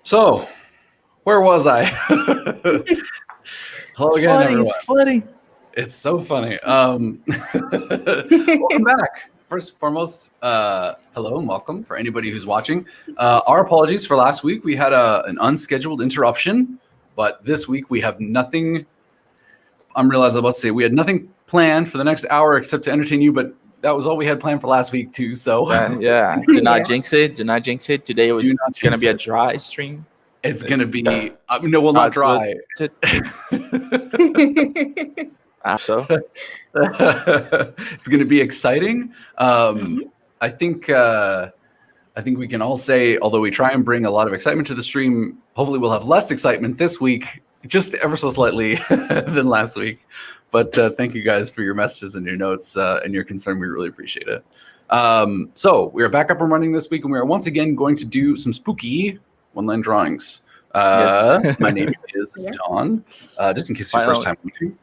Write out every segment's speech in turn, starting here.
So, where was I? Hello again, everyone. It's flooding. It's so funny. Welcome back. First and foremost, hello and welcome for anybody who's watching. Our apologies for last week. We had an unscheduled interruption, but this week we have nothing. I'm about to say we had nothing planned for the next hour except to entertain you, but that was all we had planned for last week too. So Yeah. Do not jinx it. Do not jinx it. Today it's going to be a dry stream. It's going to be no, well, not dry. So it's going to be exciting. I think we can all say, although we try and bring a lot of excitement to the stream, hopefully we'll have less excitement this week, just ever so slightly than last week. But thank you guys for your messages and your notes and your concern. We really appreciate it. So we are back up and running this week, and we are once again going to do some spooky one-line drawings. Yes. My name is Don, just in case it's your first time watching.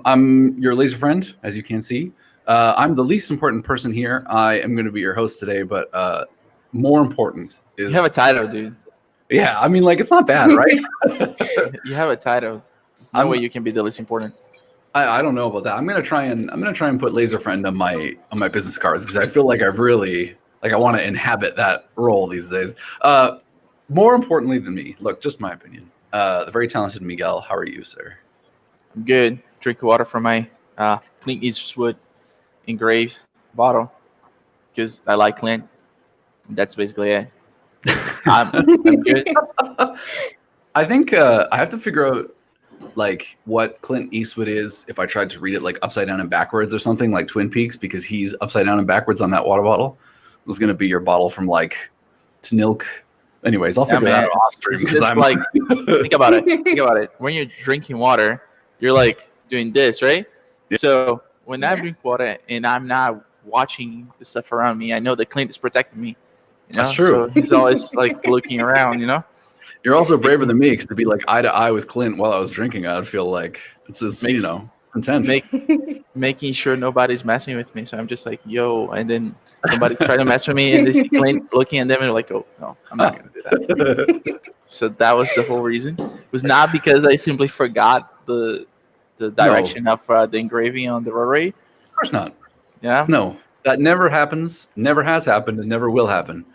I'm your laser friend, as you can see. I'm the least important person here. I am going to be your host today, but more important is... You have a title, dude. Yeah, I mean, like, it's not bad, right? You have a title. There's no way you can be the least important. I don't know about that. I'm gonna try and put laser friend on my business cards because I feel like I want to inhabit that role these days. More importantly than me, look, just my opinion. The very talented Miguel. How are you, sir? I'm good. Drink water from my Clint Eastwood engraved bottle because I like Clint. That's basically it. I'm good. I think I have to figure out like what Clint Eastwood is if I tried to read it like upside down and backwards or something like Twin Peaks, because he's upside down and backwards on that water bottle. It's going to be your bottle from like Tnilk. Anyways, I'll figure that out off stream because I'm like, think about it. When you're drinking water, you're like doing this, right? Yeah. So when I drink water and I'm not watching the stuff around me, I know that Clint is protecting me. You know? That's true. So he's always like looking around, you know? You're also braver than me, because to be like eye to eye with Clint while I was drinking, I'd feel like it's it's intense. Making sure nobody's messing with me. So I'm just like, yo, and then somebody try to mess with me and they see Clint looking at them and they're like, oh, no, I'm not going to do that. So that was the whole reason. It was not because I simply forgot the direction of the engraving on the rotary. Of course not. Yeah. No, that never happens, never has happened, and never will happen.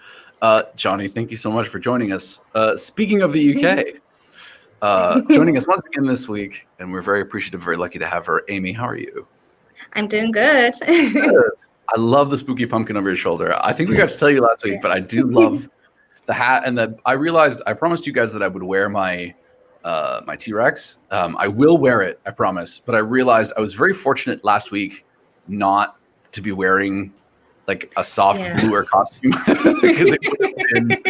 Johnny, thank you so much for joining us. Speaking of the UK, joining us once again this week, and we're very appreciative, very lucky to have her. Amy, how are you? I'm doing good. I love the spooky pumpkin over your shoulder. I think we got to tell you last week, but I do love the hat. And I promised you guys that I would wear my my T-Rex. I will wear it, I promise. But I realized I was very fortunate last week not to be wearing like a soft bluer costume because it would have been.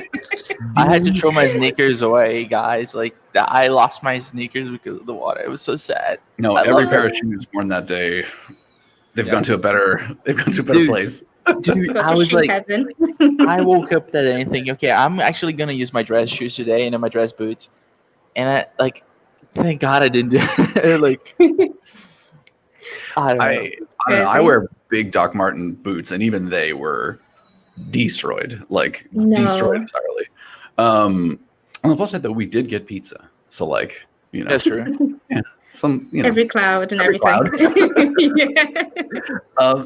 I had to throw my sneakers away, guys. Like I lost my sneakers because of the water. It was so sad. No, every pair of shoes worn that day, they've gone to a better place. Dude, I was like, I woke up that day and thinking, okay, I'm actually gonna use my dress shoes today and then my dress boots, and I like, thank God I didn't do it. Like, I don't know. I wear big Doc Marten boots, and even they were destroyed, destroyed entirely. On the plus side, though, we did get pizza, so like, that's true. Yeah, every cloud and everything.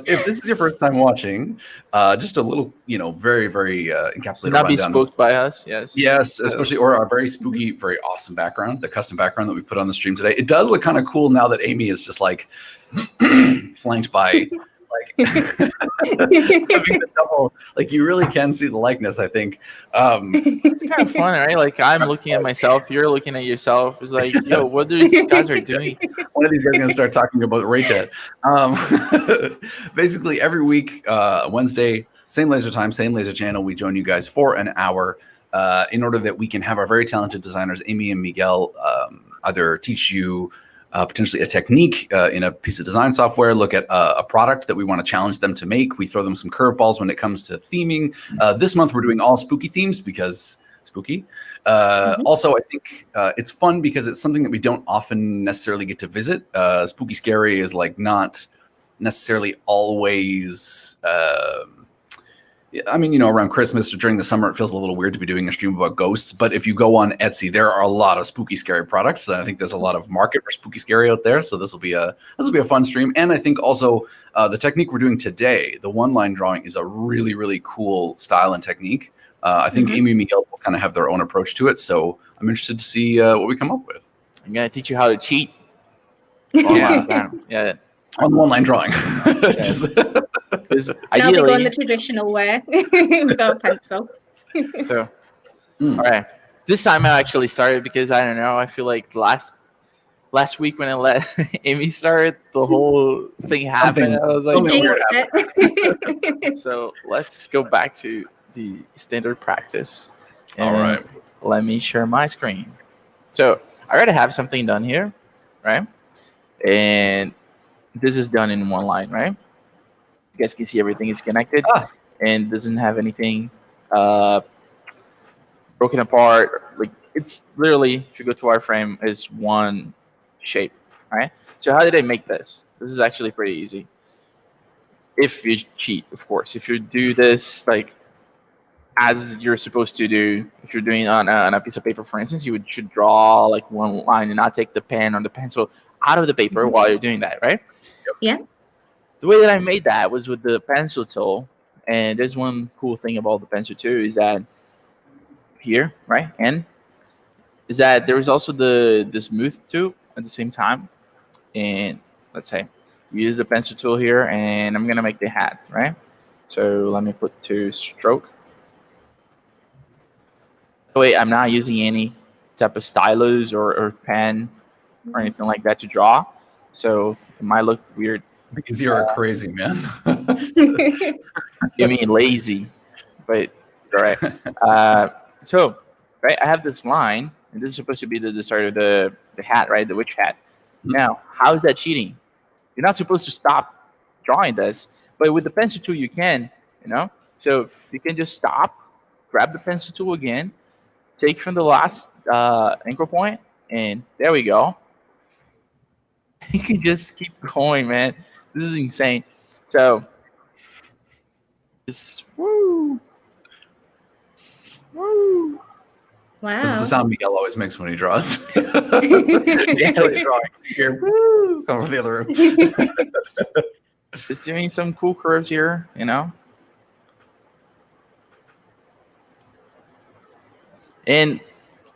If this is your first time watching, just a little, very, very encapsulated. Not be spooked by us, yes, especially or our very spooky, very awesome background, the custom background that we put on the stream today. It does look kind of cool now that Amy is just like flanked by. Having the double, like you really can see the likeness. I think it's kind of fun, right? Like I'm looking at myself, you're looking at yourself. It's like, yo, what these guys are doing? One of these guys is gonna start talking about Rayjet. Basically, every week, Wednesday, same laser time, same laser channel. We join you guys for an hour in order that we can have our very talented designers, Amy and Miguel, either teach you. Potentially a technique in a piece of design software, look at a product that we want to challenge them to make. We throw them some curveballs when it comes to theming. This month, we're doing all spooky themes because spooky. Also, I think it's fun because it's something that we don't often necessarily get to visit. Spooky Scary is like not necessarily always I mean, around Christmas or during the summer, it feels a little weird to be doing a stream about ghosts. But if you go on Etsy, there are a lot of spooky, scary products. I think there's a lot of market for spooky, scary out there. So this will be a fun stream. And I think also the technique we're doing today, the one-line drawing, is a really, really cool style and technique. I think Amy and Miguel will kind of have their own approach to it. So I'm interested to see what we come up with. I'm gonna teach you how to cheat. Yeah. On one-line drawing. Because Now we go in ideally, the traditional way without a pencil. so all right. This time I actually started because I don't know. I feel like last week when I let Amy start, the whole thing happened. I was like, You jinxed it. so let's go back to the standard practice. All right. Let me share my screen. So I already have something done here, right? And this is done in one line, right? You guys can see everything is connected and doesn't have anything broken apart. Like, it's literally, if you go to wireframe, is one shape, right? So how did I make this? This is actually pretty easy. If you cheat, of course. If you do this like as you're supposed to do, if you're doing on a piece of paper, for instance, you should draw like one line and not take the pen or the pencil out of the paper while you're doing that, right? Yeah. The way that I made that was with the pencil tool. And there's one cool thing about the pencil tool is that here, right, and is that there is also the smooth tool at the same time. And let's say use the pencil tool here, and I'm gonna make the hat, right? So let me put to stroke. Wait, I'm not using any type of stylus or pen or anything like that to draw, so it might look weird. Because you're a crazy man. You mean lazy, but all right. So, right, I have this line, and this is supposed to be the start of the hat, right? The witch hat. Now, how is that cheating? You're not supposed to stop drawing this, but with the pencil tool, you can, So you can just stop, grab the pencil tool again, take from the last anchor point, and there we go. You can just keep going, man. This is insane. So, just woo. Woo. Wow. This is the sound Miguel always makes when he draws. Yeah, He's drawing. Here, woo, come over the other room. Just doing some cool curves here, And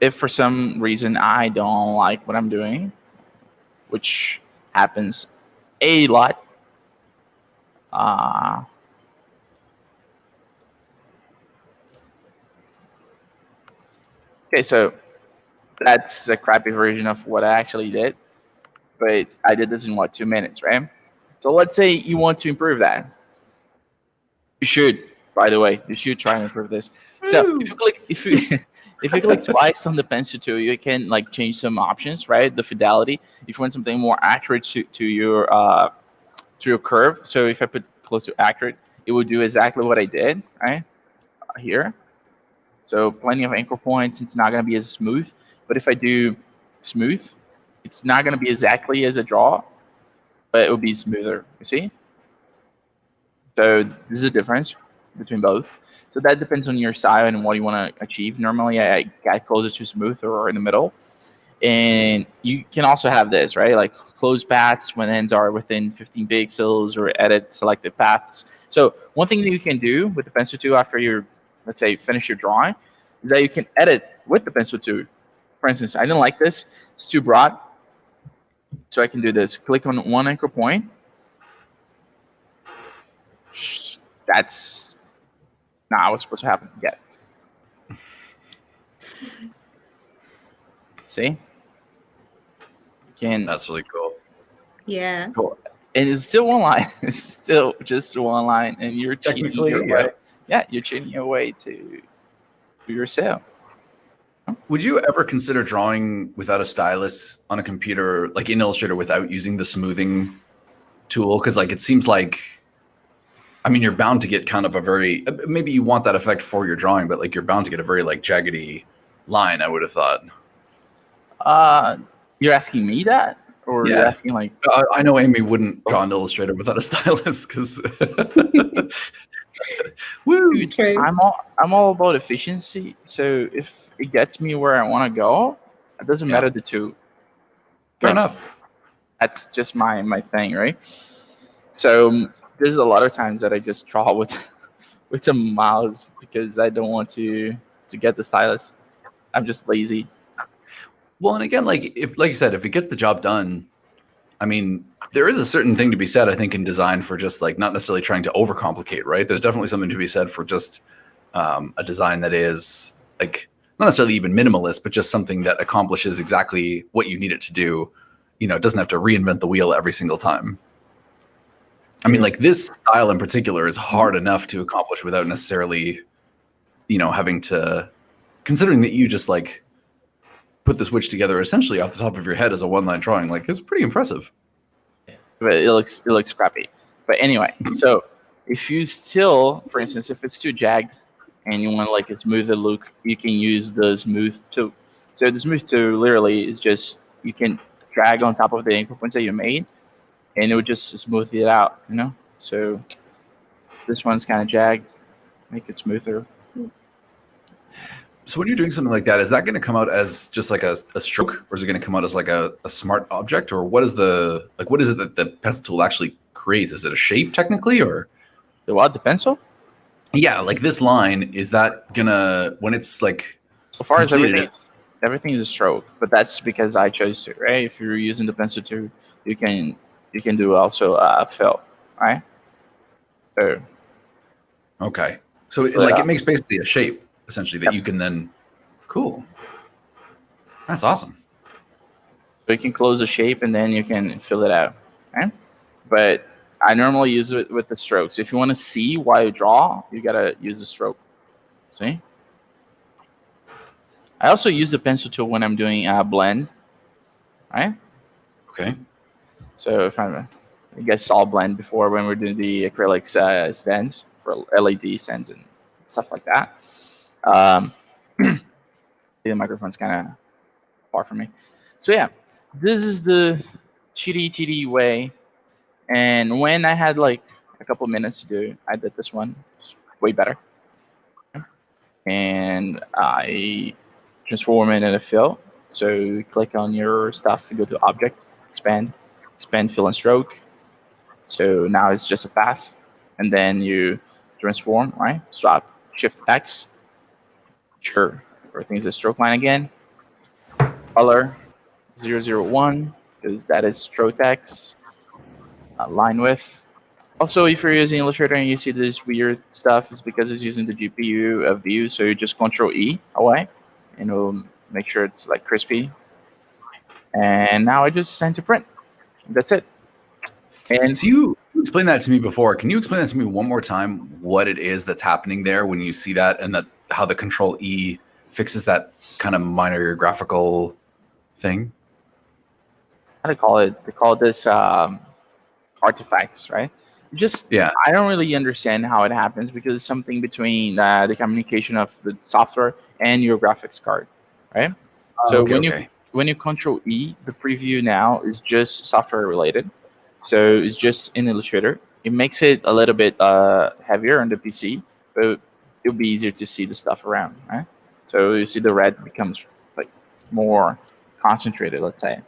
if for some reason I don't like what I'm doing, which happens a lot, okay, so that's a crappy version of what I actually did, but I did this in 2 minutes, right? So let's say you want to improve that. You should, by the way, you should try and improve this. So if you click twice on the pencil tool, you can like change some options, right? The fidelity. If you want something more accurate to your curve. So if I put close to accurate, it will do exactly what I did, right? Here. So plenty of anchor points. It's not going to be as smooth. But if I do smooth, it's not going to be exactly as a draw, but it will be smoother. You see? So this is a difference between both. So that depends on your style and what you want to achieve. Normally, I get closer to smooth or in the middle. And you can also have this, right? Like close paths when ends are within 15 pixels, or edit selected paths. So one thing that you can do with the pencil tool after you, let's say, finish your drawing, is that you can edit with the pencil tool. For instance, I didn't like this. It's too broad. So I can do this. Click on one anchor point. That's not what's supposed to happen yet. See? That's really cool. Yeah. Cool. And it's still one line. It's still just one line, and you're cheating your way. Yeah, you're cheating your way to yourself. Would you ever consider drawing without a stylus on a computer, like in Illustrator, without using the smoothing tool? Because like it seems like, I mean, you're bound to get kind of a very, maybe you want that effect for your drawing, but like you're bound to get a very like jaggedy line, I would have thought. You're asking me that? Or you're asking like... I know Amy wouldn't draw an Illustrator without a stylus, because Woo! True. I'm all about efficiency. So if it gets me where I want to go, it doesn't Yeah. matter the two. Fair Like, enough. that's just my thing, right? So there's a lot of times that I just draw with the mouse because I don't want to get the stylus. I'm just lazy. Well, and again, like you said, if it gets the job done, I mean, there is a certain thing to be said, I think, in design for just like not necessarily trying to overcomplicate, right? There's definitely something to be said for just a design that is like not necessarily even minimalist, but just something that accomplishes exactly what you need it to do. You know, it doesn't have to reinvent the wheel every single time. I mean, like this style in particular is hard enough to accomplish without necessarily, you know, having to, considering that you just like put the switch together essentially off the top of your head as a one-line drawing, like it's pretty impressive. But it looks crappy. But anyway, so if you still, for instance, if it's too jagged and you want like a smoother look, you can use the smooth tool. So the smooth tool literally is just you can drag on top of the anchor points that you made, and it would just smooth it out, you know. So this one's kind of jagged, make it smoother. So when you're doing something like that, is that going to come out as just like a stroke, or is it going to come out as like a smart object, or what is it that the pencil tool actually creates? Is it a shape technically, or The what? The pencil? yeah, like this line, is that gonna, when it's like So far as completed, everything is a stroke, but that's because I chose to, right? If you're using the pencil tool, you can do also a fill, right? So okay, so Yeah. it makes basically a shape essentially that you can then, cool, that's awesome. So you can close the shape and then you can fill it out, right? But I normally use it with the strokes. If you want to see why you draw, you gotta use the stroke. See? I also use the pencil tool when I'm doing a blend, right? Okay. So if I guess saw blend before when we're doing the acrylics stands for LED stands and stuff like that. The microphone's kind of far from me. So yeah, this is the cheaty way. And when I had like a couple minutes to do, I did this one. It's way better. And I transform it in a fill. So you click on your stuff, you go to object, expand, fill and stroke. So now it's just a path. And then you transform, right? Swap, shift X. Sure, everything's a stroke line again. Color 001, because that is Trotec's line width. Also, if you're using Illustrator and you see this weird stuff, it's because it's using the GPU of View. So you just Control E away, and it'll make sure it's like crispy. And now I just send to print. That's it. And So you explained that to me before. Can you explain that to me one more time? What it is that's happening there when you see that, and that how the Control E fixes that kind of minor graphical thing? how to call it? They call this artifacts, right? Just Yeah. I don't really understand how it happens because it's something between the communication of the software and your graphics card, right? So when you Control E, the preview now is just software related. So it's just in Illustrator. It makes it a little bit heavier on the PC, but it'll be easier to see the stuff around, right? So you see the red becomes like more concentrated, let's say,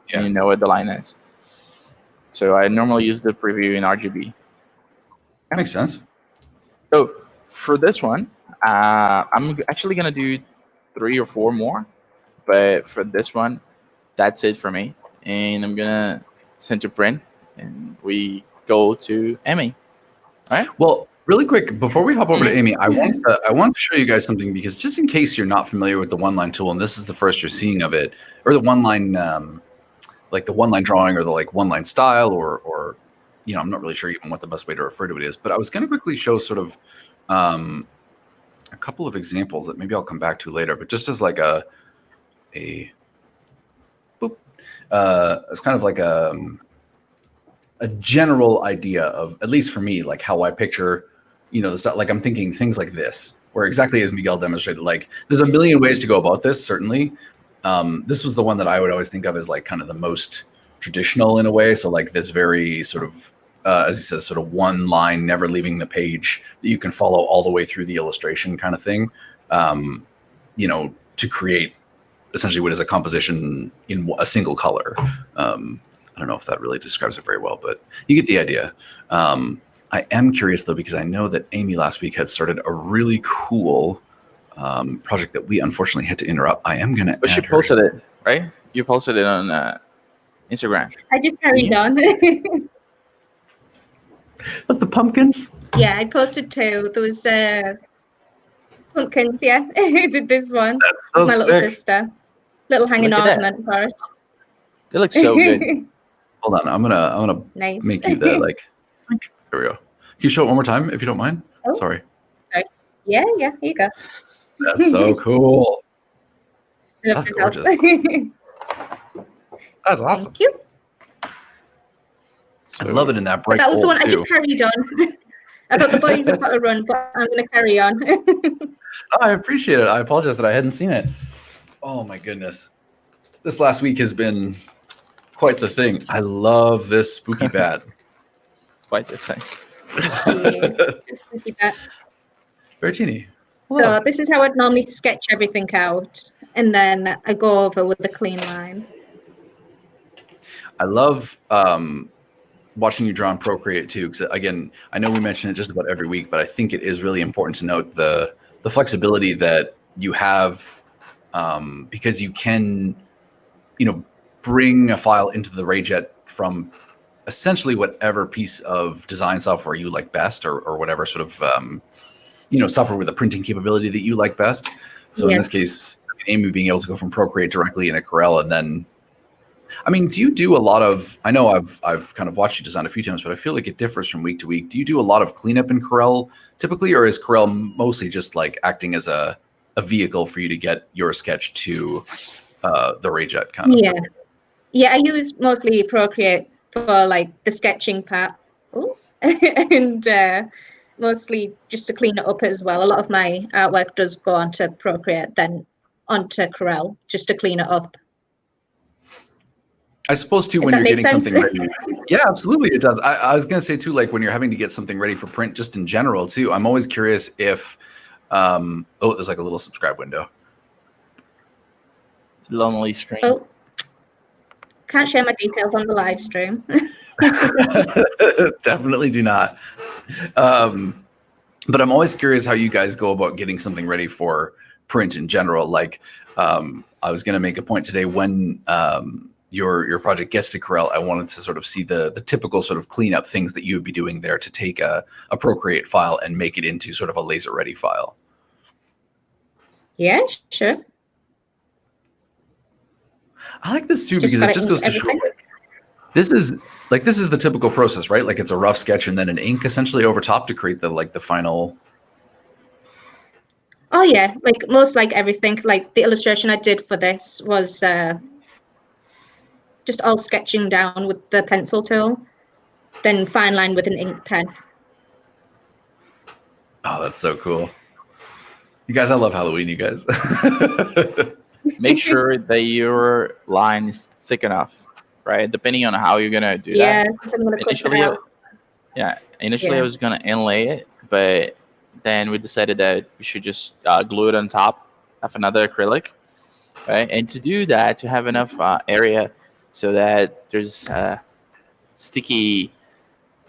Yeah. and you know what the line is. So I normally use the preview in RGB. That makes sense. So for this one, I'm actually gonna do 3 or 4 more, but for this one, that's it for me. And I'm gonna send to print, and we go to Emmy. Well, really quick, before we hop over to Amy, I want to show you guys something, because just in case you're not familiar with the one-line tool and this is the first you're seeing of it, or the one-line like the one-line drawing, or the like one-line style, or you know, I'm not really sure even what the best way to refer to it is, but I was going to quickly show sort of a couple of examples that maybe I'll come back to later, but just as like it's kind of like a general idea of, at least for me, like how I picture, you know, the stuff. Like I'm thinking things like this, where exactly as Miguel demonstrated, like there's a million ways to go about this, certainly. This was the one that I would always think of as like kind of the most traditional in a way. So like this very sort of as he says, sort of one line, never leaving the page that you can follow all the way through the illustration kind of thing, to create essentially what is a composition in a single color. I don't know if that really describes it very well, but you get the idea. I am curious, though, because I know that Amy last week had started a really cool project that we unfortunately had to interrupt. I am going to. But she posted it, right? You posted it on Instagram. I just carried on. That's the pumpkins? Yeah, I posted 2. There was pumpkins, yeah. I did this one. That's so with my sick. little sister. Little hanging Look at ornament for it. They look so good. Hold on, I'm gonna Nice. make you the like. There we go. Can you show it one more time if you don't mind? Oh. Sorry. Yeah, here you go. That's so cool. That's Love gorgeous. this That's awesome. Thank you. I love it in that bright That was the gold one I too. just carried on. I thought the boys have got to run, but I'm going to carry on. Oh, I appreciate it. I apologize that I hadn't seen it. Oh my goodness. This last week has been quite the thing. I love this spooky bat. Quite the thing. Just to keep that. Very teeny. So this is how I'd normally sketch everything out, and then I go over with a clean line. I love watching you draw in Procreate too, because again, I know we mention it just about every week, but I think it is really important to note the flexibility that you have, because you can, bring a file into the Rayjet from essentially whatever piece of design software you like best, or whatever sort of software with a printing capability that you like best. So in this case, Amy being able to go from Procreate directly into Corel, and then, I mean, do you do a lot of? I know I've kind of watched you design a few times, but I feel like it differs from week to week. Do you do a lot of cleanup in Corel typically, or is Corel mostly just like acting as a vehicle for you to get your sketch to the Rayjet kind of? Yeah, I use mostly Procreate for like the sketching part. Ooh. And mostly just to clean it up as well. A lot of my artwork does go onto Procreate, then onto Corel, just to clean it up. I suppose too, If when that you're makes getting sense. something ready. Yeah, absolutely, it does. I was going to say too, like when you're having to get something ready for print, just in general too. I'm always curious if, there's like a little subscribe window. Lonely screen. Oh, can't share my details on the live stream. Definitely do not. But I'm always curious how you guys go about getting something ready for print in general. Like, I was going to make a point today when your project gets to Corel, I wanted to sort of see the typical sort of cleanup things that you would be doing there to take a Procreate file and make it into sort of a laser ready file. Yeah, sure. I like this too, because it just goes to show this is the typical process, right? Like it's a rough sketch and then an ink essentially over top to create the final. Oh yeah, like everything. Like the illustration I did for this was just all sketching down with the pencil tool, then fine line with an ink pen. Oh, that's so cool. You guys, I love Halloween, you guys. Make sure that your line is thick enough, right? Depending on how you're gonna do that. I'm gonna cut it out. Initially I was gonna inlay it, but then we decided that we should just glue it on top of another acrylic, right? And to do that, to have enough area so that there's sticky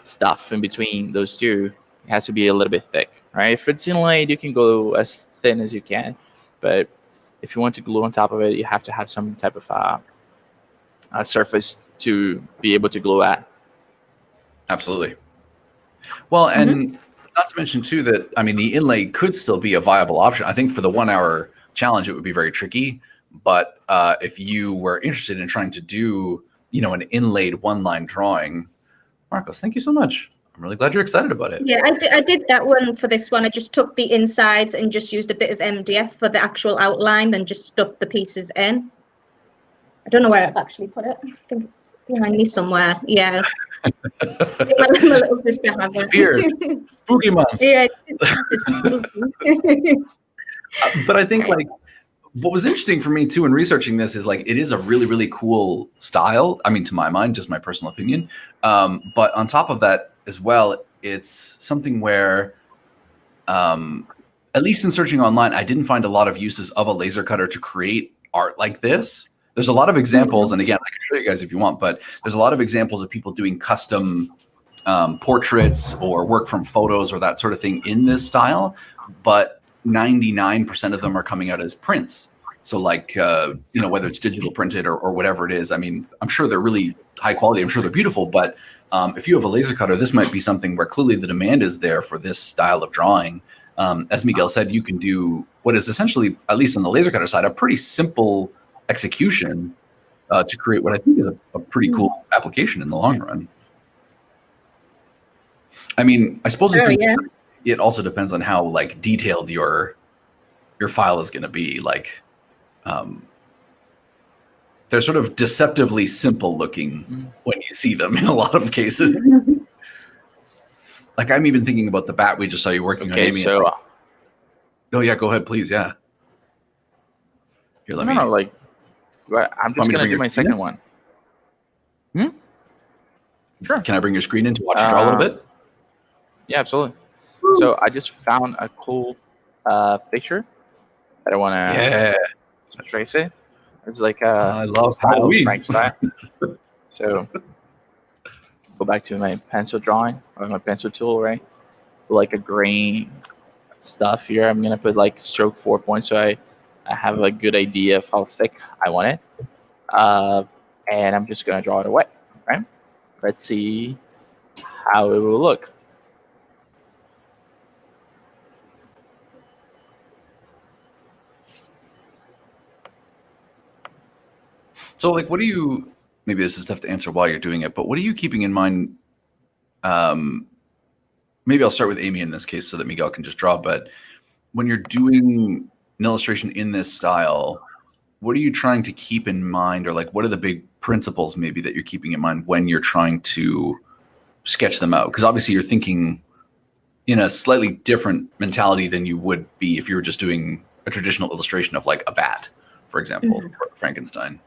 stuff in between those two, it has to be a little bit thick, right? If it's inlaid, you can go as thin as you can, but if you want to glue on top of it, you have to have some type of surface to be able to glue at. Absolutely. Well, and not to mention too that, I mean, the inlay could still be a viable option. I think for the 1 hour challenge, it would be very tricky. But if you were interested in trying to do, an inlaid one-line drawing, Marcos, thank you so much. I'm really glad you're excited about it. Yeah, I did that one for this one. I just took the insides and just used a bit of MDF for the actual outline, then just stuck the pieces in. I don't know where I've actually put it. I think it's behind me somewhere. Yeah. my little sister has it. Weird. Spooky month. Yeah, it's just spooky. But I think what was interesting for me too in researching this is like it is a really, really cool style. I mean, to my mind, just my personal opinion. But on top of that as well, it's something where, at least in searching online, I didn't find a lot of uses of a laser cutter to create art like this. There's a lot of examples, and again, I can show you guys if you want, but there's a lot of examples of people doing custom portraits or work from photos or that sort of thing in this style. But 99% of them are coming out as prints. So like, whether it's digital printed or whatever it is, I mean, I'm sure they're really high quality. I'm sure they're beautiful, but if you have a laser cutter, this might be something where clearly the demand is there for this style of drawing. As Miguel said, you can do what is essentially, at least on the laser cutter side, a pretty simple execution to create what I think is a pretty cool application in the long run. I mean, I suppose it also depends on how like detailed your file is going to be. Like, they're sort of deceptively simple looking when you see them in a lot of cases. Like, I'm even thinking about the bat we just saw you working on. Amy. So, oh yeah, go ahead, please. Yeah. Here, let me. No, like, I'm just gonna do my second one. Sure. Can I bring your screen in to watch you draw a little bit? Yeah, absolutely. So I just found a cool picture that I want to trace it. It's like I love Halloween. Frank style. So go back to my pencil drawing or my pencil tool, right? Like a grain stuff here. I'm gonna put like stroke 4 points, so I have a good idea of how thick I want it. And I'm just gonna draw it away, right? Let's see how it will look. So, like, what do you? Maybe this is tough to answer while you're doing it, but what are you keeping in mind? Maybe I'll start with Amy in this case, so that Miguel can just draw. But when you're doing an illustration in this style, what are you trying to keep in mind, or like, what are the big principles maybe that you're keeping in mind when you're trying to sketch them out? Because obviously, you're thinking in a slightly different mentality than you would be if you were just doing a traditional illustration of like a bat, for example, or Frankenstein.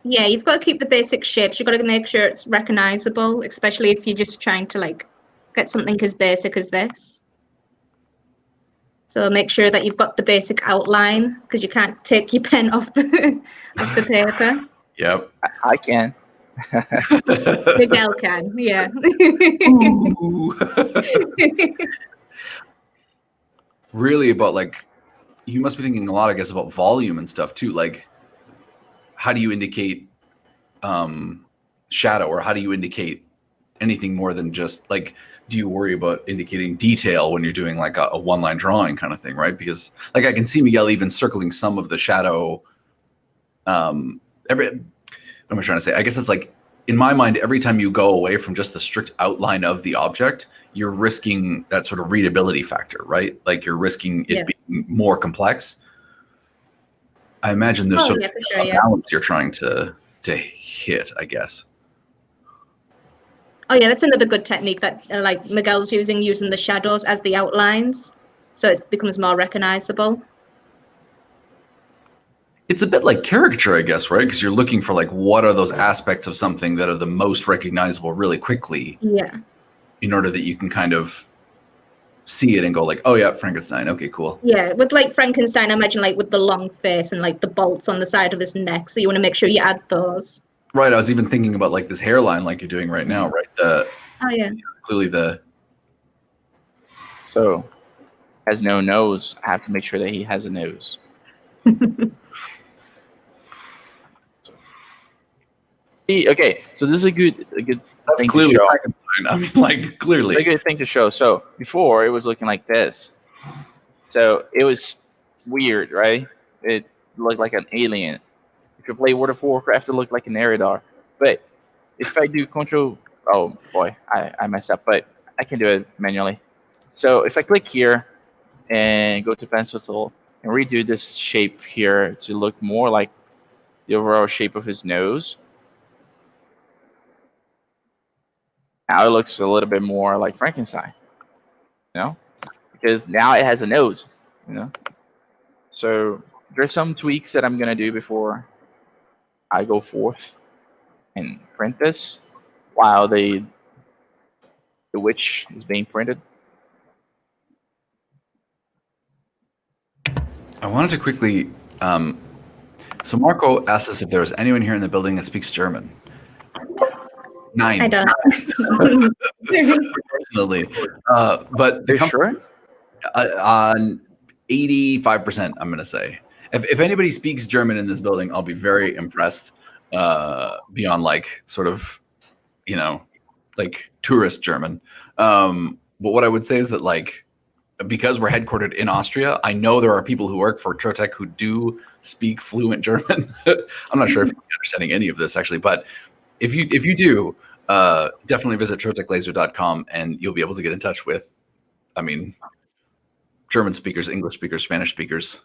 Yeah, you've got to keep the basic shapes. You've got to make sure it's recognizable, especially if you're just trying to like get something as basic as this. So make sure that you've got the basic outline, because you can't take your pen off the paper. Yep. I can. Miguel can, yeah. Really about like, you must be thinking a lot, I guess, about volume and stuff too. Like, how do you indicate shadow, or how do you indicate anything more than just like, do you worry about indicating detail when you're doing like a one-line drawing kind of thing, right? Because like I can see Miguel even circling some of the shadow. What am I trying to say? I guess it's like, in my mind, every time you go away from just the strict outline of the object, you're risking that sort of readability factor, right? Like you're risking it being more complex. I imagine there's sort of a balance you're trying to hit, I guess. Oh yeah, that's another good technique that like Miguel's using the shadows as the outlines, so it becomes more recognizable. It's a bit like caricature, I guess, right? Because you're looking for like, what are those aspects of something that are the most recognizable really quickly? Yeah. In order that you can kind of see it and go like, oh yeah, Frankenstein. Okay, cool. Yeah, with like Frankenstein, I imagine like with the long face and like the bolts on the side of his neck. So you want to make sure you add those. Right. I was even thinking about like this hairline, like you're doing right now, right? Oh yeah. Clearly the. So, has no nose. I have to make sure that he has a nose. Okay, so this is a good That's thing clearly to show. Frankenstein. I mean, like clearly. It's a good thing to show. So before it was looking like this. So it was weird, right? It looked like an alien. If you play World of Warcraft, it looked like an Eridar. But if I do Control, oh boy, I messed up. But I can do it manually. So if I click here and go to pencil tool and redo this shape here to look more like the overall shape of his nose. Now it looks a little bit more like Frankenstein, you know, because now it has a nose, you know. So there's some tweaks that I'm gonna do before I go forth and print this while the witch is being printed. I wanted to quickly. So Marco asked us if there was anyone here in the building that speaks German. 9. I don't. Unfortunately, but You sure? on 85%, I'm going to say. If anybody speaks German in this building, I'll be very impressed. Beyond like sort of, like tourist German. But what I would say is that like, because we're headquartered in Austria, I know there are people who work for Trotec who do speak fluent German. I'm not sure if you're understanding any of this actually, but if you do, definitely visit troteclaser.com and you'll be able to get in touch with, German speakers, English speakers, Spanish speakers.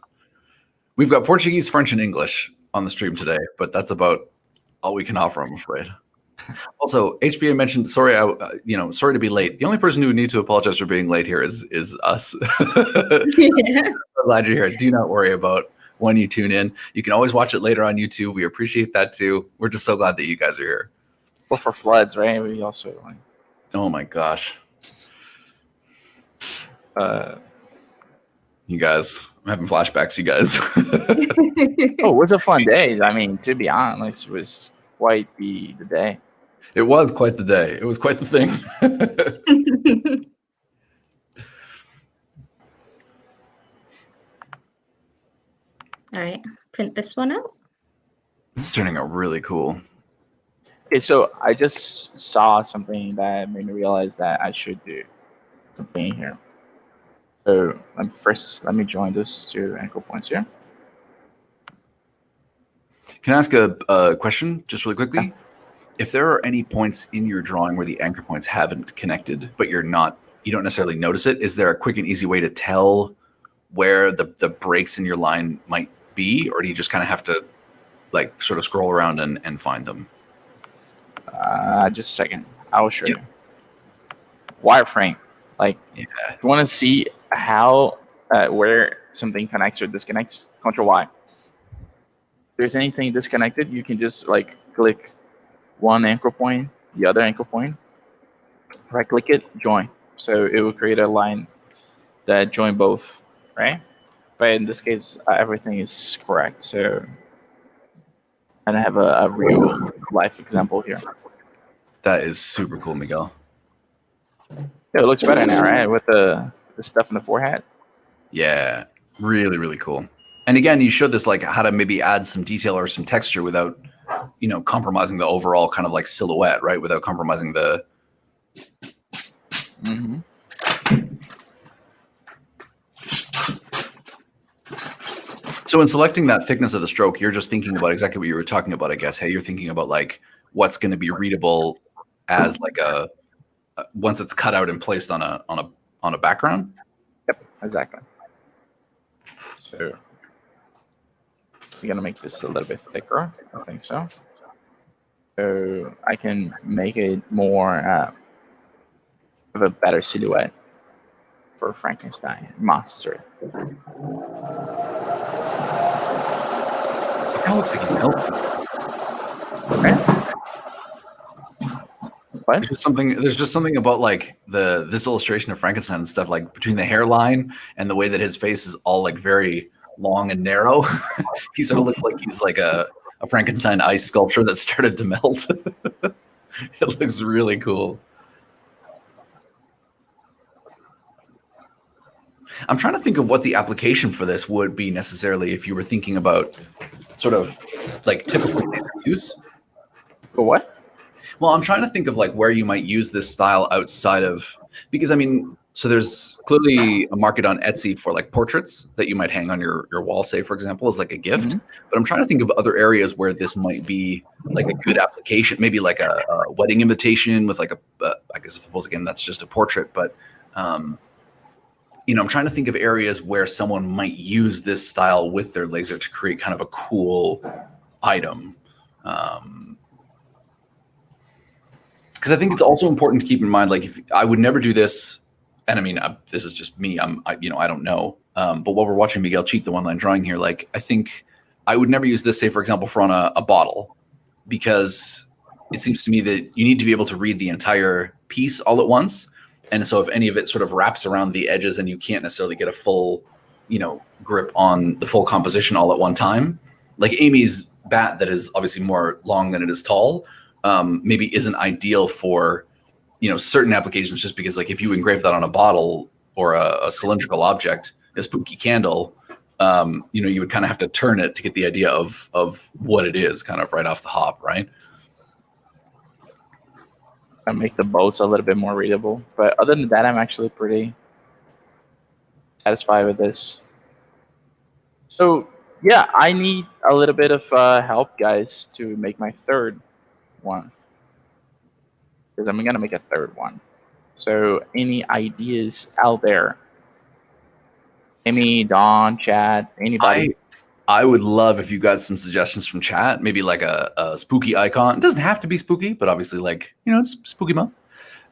We've got Portuguese, French, and English on the stream today, but that's about all we can offer, I'm afraid. Also, HBA mentioned, sorry to be late. The only person who would need to apologize for being late here is us. Yeah. I'm glad you're here. Do not worry about when you tune in. You can always watch it later on YouTube. We appreciate that too. We're just so glad that you guys are here. Well, for floods, right? We also like. Oh my gosh. You guys, I'm having flashbacks, you guys. Oh, it was a fun day. I mean, to be honest, it was quite the day. It was quite the day. It was quite the thing. All right, print this one out. This is turning out really cool. Okay, so I just saw something that made me realize that I should do something here. So let me join those 2 anchor points here. Can I ask a question just really quickly? Yeah. If there are any points in your drawing where the anchor points haven't connected, but you don't necessarily notice it, is there a quick and easy way to tell where the breaks in your line might be, or do you just kind of have to like sort of scroll around and find them? Just a second. I will show you. Wireframe. Like, if you want to see how where something connects or disconnects, Ctrl Y. If there's anything disconnected, you can just like click one anchor point, the other anchor point, right click it, join. So it will create a line that join both, right? But in this case, everything is correct. So, and I have a real life example here. That is super cool, Miguel. Yeah, it looks better now, right? With the stuff in the forehead. Yeah, really, really cool. And again, you showed this like how to maybe add some detail or some texture without, compromising the overall kind of like silhouette, right? Without compromising the. Mm-hmm. So in selecting that thickness of the stroke, you're just thinking about exactly what you were talking about, I guess. Hey, you're thinking about like what's going to be readable as like once it's cut out and placed on a background. Yep, exactly. So we're gonna make this a little bit thicker. I think so. So I can make it more of a better silhouette for Frankenstein monster. It kind of looks like he's melting. Okay. What? There's just something about like this illustration of Frankenstein and stuff, like between the hairline and the way that his face is all like very long and narrow. He sort of looks like he's like a Frankenstein ice sculpture that started to melt. It looks really cool. I'm trying to think of what the application for this would be necessarily if you were thinking about sort of like typical use. For what? Well, I'm trying to think of like where you might use this style outside of, because I mean, so there's clearly a market on Etsy for like portraits that you might hang on your wall, say, for example, as like a gift. Mm-hmm. But I'm trying to think of other areas where this might be like a good application, maybe like a wedding invitation with like I guess suppose again, that's just a portrait, but I'm trying to think of areas where someone might use this style with their laser to create kind of a cool item. Because I think it's also important to keep in mind, like, if I would never do this and I mean, this is just me. I don't know. But while we're watching Miguel cheat the one-line drawing here, like I think I would never use this, say for example, for on a bottle, because it seems to me that you need to be able to read the entire piece all at once. And so if any of it sort of wraps around the edges and you can't necessarily get a full, grip on the full composition all at one time, like Amy's bat that is obviously more long than it is tall, maybe isn't ideal for, certain applications, just because like if you engrave that on a bottle or a cylindrical object, a spooky candle, you would kind of have to turn it to get the idea of what it is kind of right off the hop, right? I make the boats a little bit more readable, but other than that, I'm actually pretty satisfied with this. So yeah, I need a little bit of help, guys, to make my third one, because I'm gonna make a third one. So any ideas out there? Amy, Don, Chad, anybody? I would love if you got some suggestions from chat, maybe like a spooky icon. It doesn't have to be spooky, but obviously like, it's spooky month.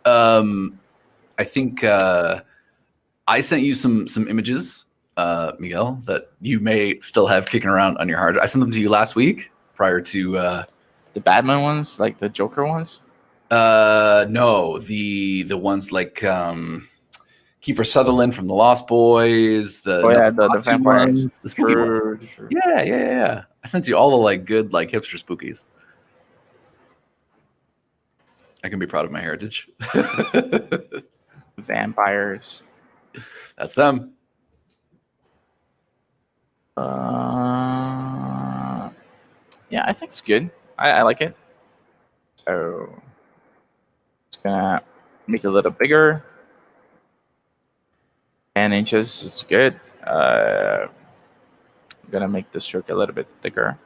I think I sent you some images, Miguel, that you may still have kicking around on your hard drive. I sent them to you last week prior to the Batman ones, like the Joker ones? No, the ones like Kiefer Sutherland from The Lost Boys, the vampires, ones, the spooky ones. Sure. Yeah. I sent you all the like good like hipster spookies. I can be proud of my heritage. Vampires. That's them. Yeah, I think it's good. I like it. So it's gonna make it a little bigger. 10 inches is good. I'm gonna make the stroke a little bit thicker.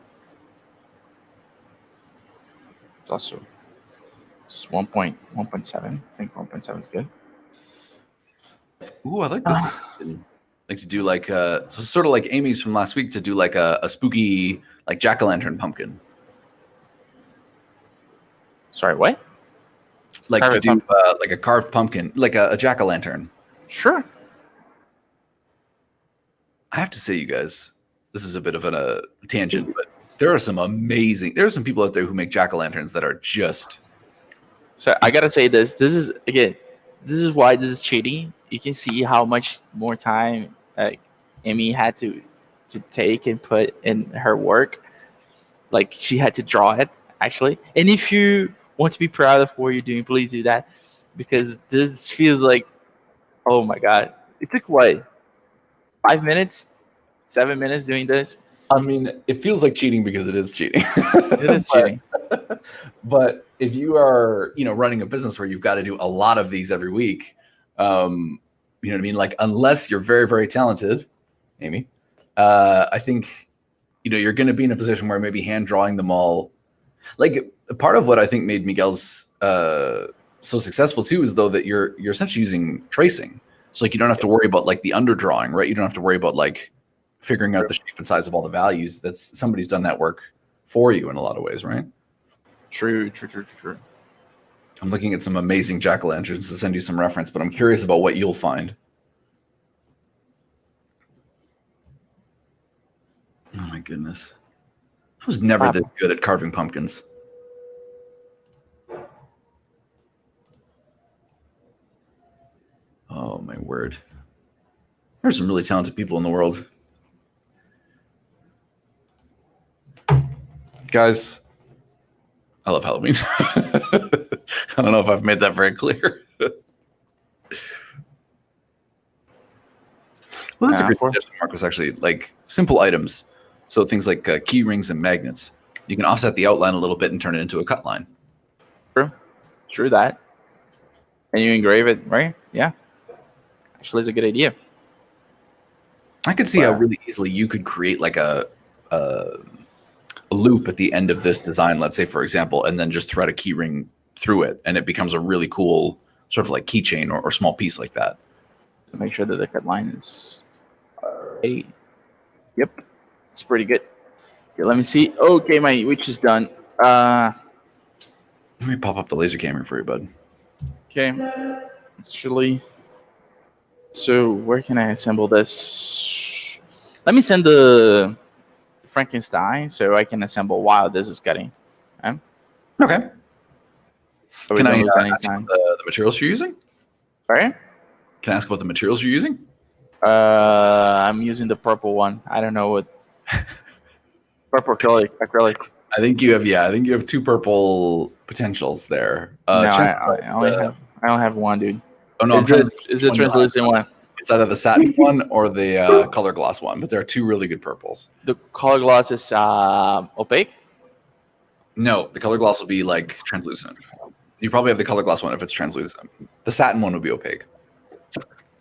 It's also it's 1.7. I think 1.7 is good. Ooh, I like this. Like to do like so sort of like Amy's from last week, to do like a spooky like jack-o'-lantern pumpkin. Sorry, what? Like to do like a carved pumpkin, like a jack-o'-lantern. Sure. I have to say, you guys, this is a bit of a tangent, but there are some people out there who make jack-o'-lanterns that are just. So I gotta say this. This is why this is cheating. You can see how much more time Amy had to take and put in her work. Like she had to draw it actually. And if you want to be proud of what you're doing, please do that, because this feels like, oh my god, it took what? 5 minutes, 7 minutes doing this. I mean, it feels like cheating because it is cheating. It is cheating. But if you are, running a business where you've got to do a lot of these every week, you know what I mean? Like, unless you're very, very talented, Amy, I think, you're going to be in a position where maybe hand drawing them all. Like, part of what I think made Miguel's so successful too is though that you're essentially using tracing. So like you don't have to worry about like the underdrawing, right? You don't have to worry about like figuring out the shape and size of all the values. That's somebody's done that work for you in a lot of ways, right? True. I'm looking at some amazing jack-o'-lanterns to send you some reference, but I'm curious about what you'll find. Oh my goodness. I was never this good at carving pumpkins. Oh my word. There's some really talented people in the world. Guys, I love Halloween. I don't know if I've made that very clear. Well, that's a great suggestion, Marcus, actually. Like simple items. So things like key rings and magnets. You can offset the outline a little bit and turn it into a cut line. True that. And you engrave it, right? Yeah. Actually, it's a good idea. I could see how really easily you could create like a loop at the end of this design, let's say, for example, and then just thread a key ring through it, and it becomes a really cool sort of like keychain or small piece like that. Make sure that the cut line is right. Yep, it's pretty good. Okay, let me see. Okay, my witch is done. Let me pop up the laser camera for you, bud. Okay, actually, So where can I assemble this? Let me send the Frankenstein so I can assemble while this is cutting. Okay. So we Can don't I lose any ask time. what the materials you're using? Sorry? Can I ask what the materials you're using? I'm using the purple one. I don't know what. Purple acrylic. I think you have. Yeah, I think you have 2 purple potentials there. No, Chances I are it's only the- have. I only have one, dude. Oh no, I'm Is trying it to think is which it one you'll have. translucent one? It's either the satin one or the color gloss one, but there are 2 really good purples. The color gloss is opaque. No, the color gloss will be like translucent. You probably have the color gloss one if it's translucent. The satin one would be opaque.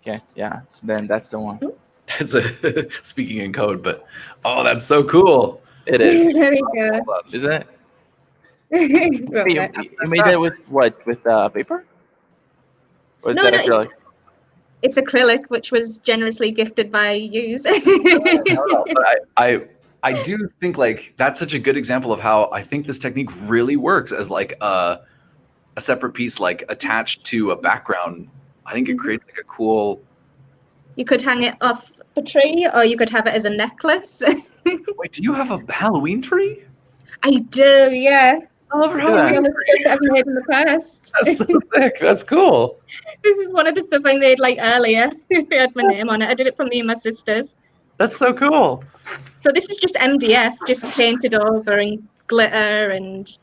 Okay, yeah. So then that's the one. That's a speaking in code, but oh, that's so cool. It is. There we go. Hold on. Is it? Right. You made that with what? With paper? Or is No, that no, acrylic? It's acrylic, which was generously gifted by you. No, but I do think like that's such a good example of how I think this technique really works as like a separate piece like attached to a background. I think it creates like a cool. You could hang it off the tree, or you could have it as a necklace. Wait, do you have a Halloween tree? I do, yeah. I love her Look at Halloween All the tree. stuff that I've made in the past. That's so sick. That's cool. This is one of the stuff I made like earlier. It had my name on it. I did it for me and my sisters. That's so cool. So this is just MDF, just painted over in glitter and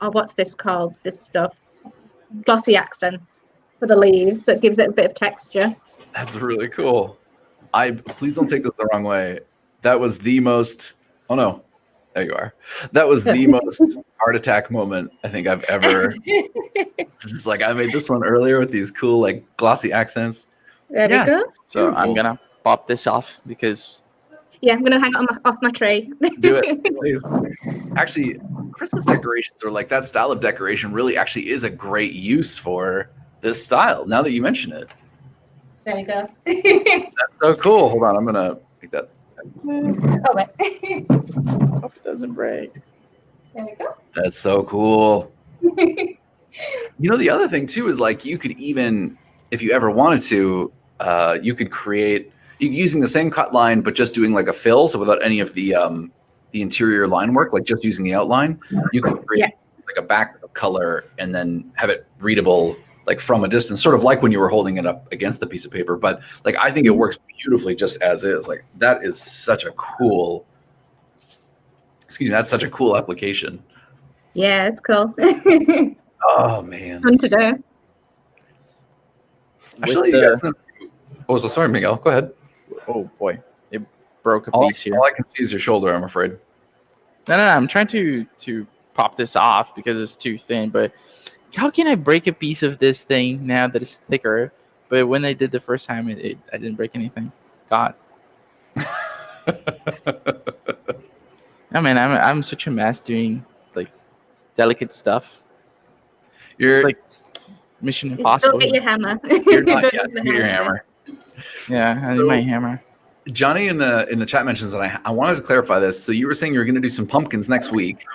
what's this called? This stuff, glossy accents for the leaves, so it gives it a bit of texture. That's really cool. Please don't take this the wrong way. That was the most. Oh no, there you are. That was the most heart attack moment I think I've ever. It's just like I made this one earlier with these cool like glossy accents. There Yeah, we go. it's So I'm beautiful. gonna pop this off because Yeah, I'm gonna hang it on off my tray. Do it, please. Actually, Christmas decorations or like that style of decoration really actually is a great use for this style. Now that you mention it, There we go. that's so cool. Hold on, I'm gonna make that. Oh wait. hope it doesn't break. There we go. That's so cool. You know, the other thing too is like you could even, if you ever wanted to, you could create using the same cut line, but just doing like a fill, so without any of the interior line work, like just using the outline. You can create like a back color and then have it readable like from a distance, sort of like when you were holding it up against the piece of paper. But like I think it works beautifully just as is. Like that is such a cool. Excuse me, that's such a cool application. Yeah, it's cool. Oh man. Fun to do. Actually, With you the- guys. Oh, so sorry, Miguel. Go ahead. Oh boy, it broke a All piece here. I can see is your shoulder, I'm afraid. No, I'm trying to pop this off because it's too thin. But how can I break a piece of this thing now that it's thicker? But when I did the first time, I didn't break anything. God. I mean, I'm such a mess doing like delicate stuff. You're It's like Mission Impossible. Don't get your hammer. you're not Don't yet. use the Get your hammer. hammer. Yeah, I need So- my hammer. Johnny in the chat mentions that I wanted to clarify this. So you were saying you were going to do some pumpkins next week,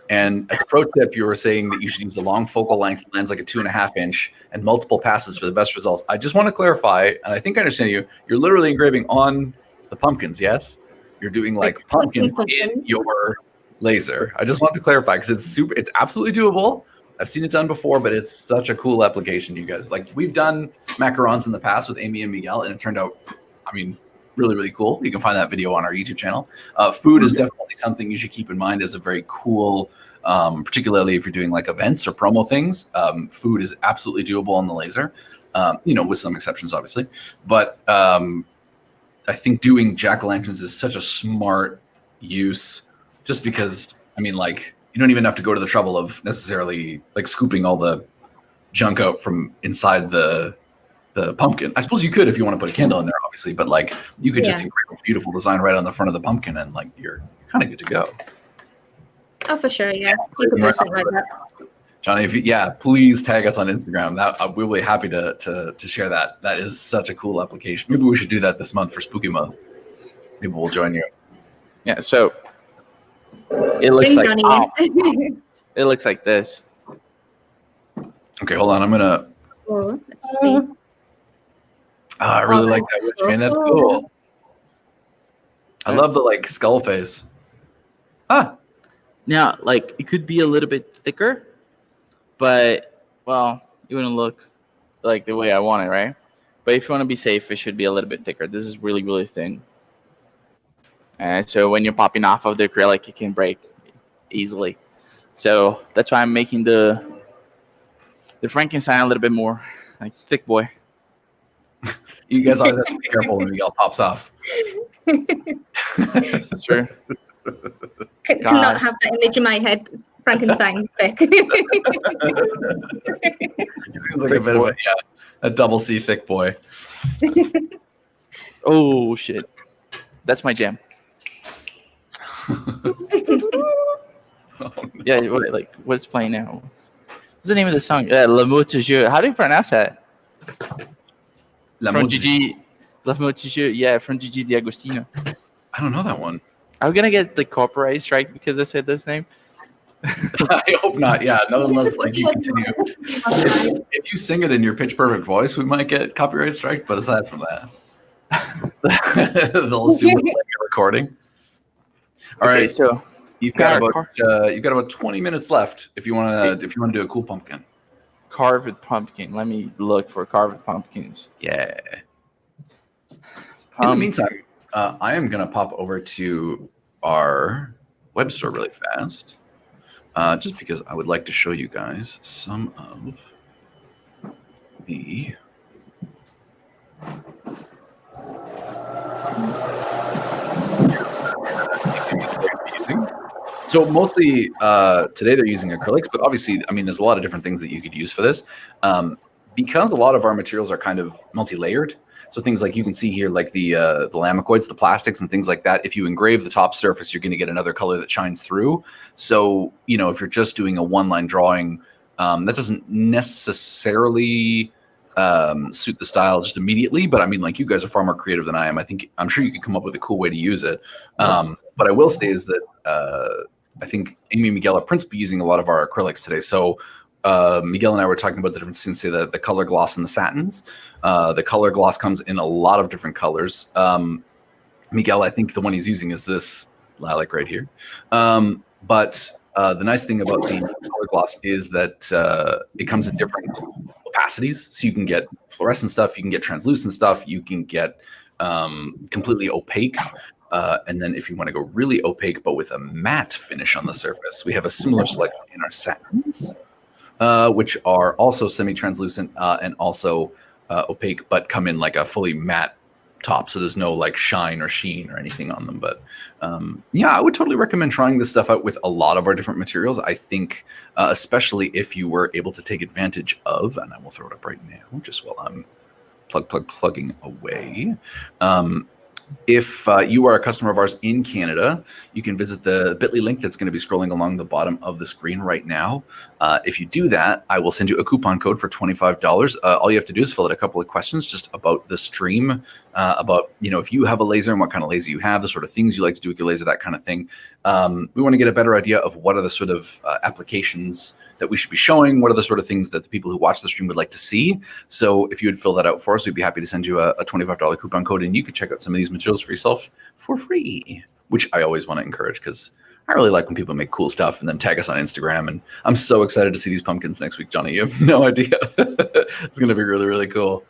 and as a pro tip, you were saying that you should use a long focal length lens, like a 2.5 inch, and multiple passes for the best results. I just want to clarify, and I think I understand you. You're literally engraving on the pumpkins, yes? You're doing like pumpkins in your laser. I just want to clarify because it's absolutely doable. I've seen it done before, but it's such a cool application, you guys. Like we've done macarons in the past with Amy and Miguel, and it turned out, I mean, really, really cool. You can find that video on our YouTube channel. Food is definitely something you should keep in mind as a very cool, particularly if you're doing like events or promo things. Food is absolutely doable on the laser, with some exceptions, obviously. But I think doing jack-o'-lanterns is such a smart use just because, I mean, like, you don't even have to go to the trouble of necessarily like scooping all the junk out from inside the pumpkin. I suppose you could if you want to put a candle in there, obviously, but like you could just engrave a beautiful design right on the front of the pumpkin and like you're kind of good to go. Oh, for sure, yeah. You could do something like that. Johnny, please tag us on Instagram. That we'll be happy to share that. That is such a cool application. Maybe we should do that this month for Spooky Month. Maybe we'll join you. Yeah, so it looks Bring like Johnny it looks like this. Okay, hold on. I'm gonna. Oh, let's see. I really like that that's witch, man. That's so cool. I love the like skull face. Ah, Now, like, it could be a little bit thicker, but, well, it wouldn't look like the way I want it, right? But if you want to be safe, it should be a little bit thicker. This is really, really thin. And so when you're popping off of the acrylic, it can break easily. So that's why I'm making the Frankenstein a little bit more like thick boy. you guys always have to be careful when Miguel pops off. This is true. Cannot have that image in my head. Frankenstein thick. He seems like a bit of a double C thick boy. Oh shit, that's my jam. Oh, no. Yeah, like what's playing now? What's the name of the song? L'amour toujours. How do you pronounce that? La From Mode- Gigi. L'amour toujours. Yeah, from Gigi D'Agostino. I don't know that one. I'm gonna get the copyright strike because I said this name. I hope not. Yeah, not unless like you continue. If you sing it in your pitch perfect voice, we might get copyright strike. But aside from that, they'll assume it's like a recording. All Okay, right, so you've got about 20 minutes left if you want to do a cool pumpkin. carved pumpkin. Let me look for carved pumpkins. Yeah. In the meantime, I am gonna pop over to our web store really fast, just because I would like to show you guys some of the. So mostly today they're using acrylics, but obviously, I mean, there's a lot of different things that you could use for this. Because a lot of our materials are kind of multi-layered, so things like you can see here, like the lamicoids, the plastics and things like that, if you engrave the top surface, you're going to get another color that shines through. So, you know, if you're just doing a one-line drawing, that doesn't necessarily suit the style just immediately, but I mean, like, you guys are far more creative than I am. I'm sure you could come up with a cool way to use it. But I will say is that I think Amy and Miguel are principally using a lot of our acrylics today. So Miguel and I were talking about the difference in, say, the color gloss and the satins. The color gloss comes in a lot of different colors. Miguel, I think the one he's using is this lilac right here. But the nice thing about the color gloss is that it comes in different opacities. So you can get fluorescent stuff, you can get translucent stuff, you can get completely opaque. And then if you want to go really opaque, but with a matte finish on the surface, we have a similar selection in our satins, which are also semi-translucent and also opaque, but come in like a fully matte top. So there's no like shine or sheen or anything on them. But yeah, I would totally recommend trying this stuff out with a lot of our different materials. I think, especially if you were able to take advantage of, and I will throw it up right now, just while I'm plugging away. If you are a customer of ours in Canada, you can visit the bit.ly link that's going to be scrolling along the bottom of the screen right now. If you do that, I will send you a coupon code for $25. All you have to do is fill out a couple of questions just about the stream, about, you know, if you have a laser and what kind of laser you have, the sort of things you like to do with your laser, that kind of thing. We want to get a better idea of what are the sort of applications that we should be showing, what are the sort of things that the people who watch the stream would like to see. So if you would fill that out for us, we'd be happy to send you a $25 coupon code, and you could check out some of these materials for yourself for free, which I always want to encourage because I really like when people make cool stuff and then tag us on Instagram. And I'm so excited to see these pumpkins next week, Johnny. You have no idea. It's going to be really, really cool.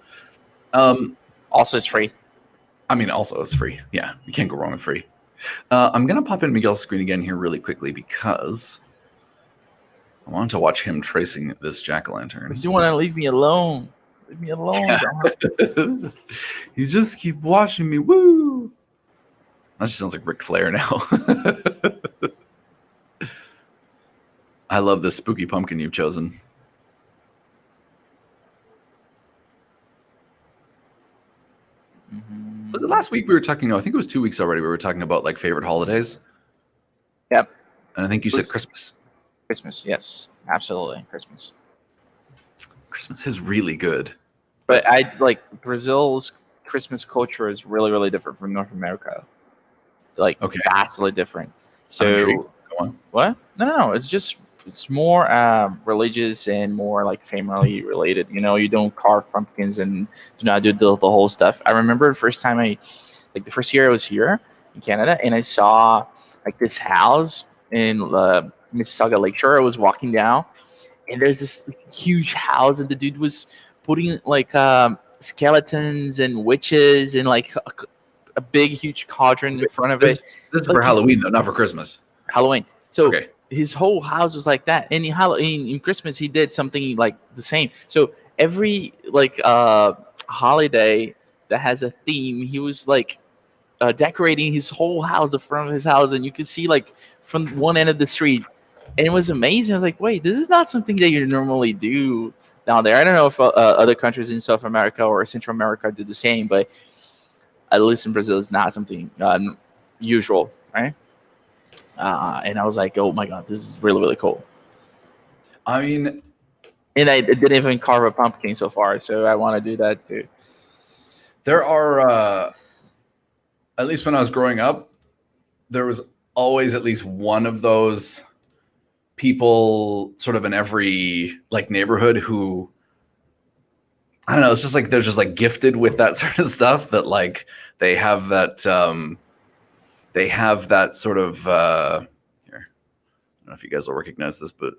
Also, it's free. I mean, also it's free. Yeah, you can't go wrong with free. I'm going to pop in Miguel's screen again here really quickly because I wanted to watch him tracing this jack-o'-lantern. You want to leave me alone? Leave me alone. Yeah. You just keep watching me. Woo! That just sounds like Ric Flair now. I love this spooky pumpkin you've chosen. Was it last week we were talking? No, I think it was 2 weeks already. We were talking about like favorite holidays. Yep. And I think you said Christmas. Christmas, yes, absolutely, Christmas. Christmas is really good. But I like Brazil's Christmas culture is really, really different from North America. Like, vastly different. So, I'm intrigued. Go on. What? No. It's just it's more religious and more like family related. You know, you don't carve pumpkins and do not do the whole stuff. I remember the first time the first year I was here in Canada, and I saw like this house in Mississauga Lakeshore. I was walking down, and there's this huge house, and the dude was putting like skeletons and witches and like a big huge cauldron in front of it. This is Like for Halloween though, not for Christmas. Halloween. So Okay. his whole house was like that. And in Christmas he did something like the same. So every like holiday that has a theme, he was like decorating his whole house, the front of his house, and you could see like from one end of the street. And it was amazing. I was like, wait, this is not something that you normally do down there. I don't know if other countries in South America or Central America do the same, but at least in Brazil, it's not something usual, right? And I was like, oh my god, this is really, really cool. I mean, And I didn't even carve a pumpkin so far, so I want to do that too. there are, at least when I was growing up, there was always at least one of those people sort of in every like neighborhood who, I don't know, it's just like they're just like gifted with that sort of stuff that like they have that sort of here. I don't know if you guys will recognize this, but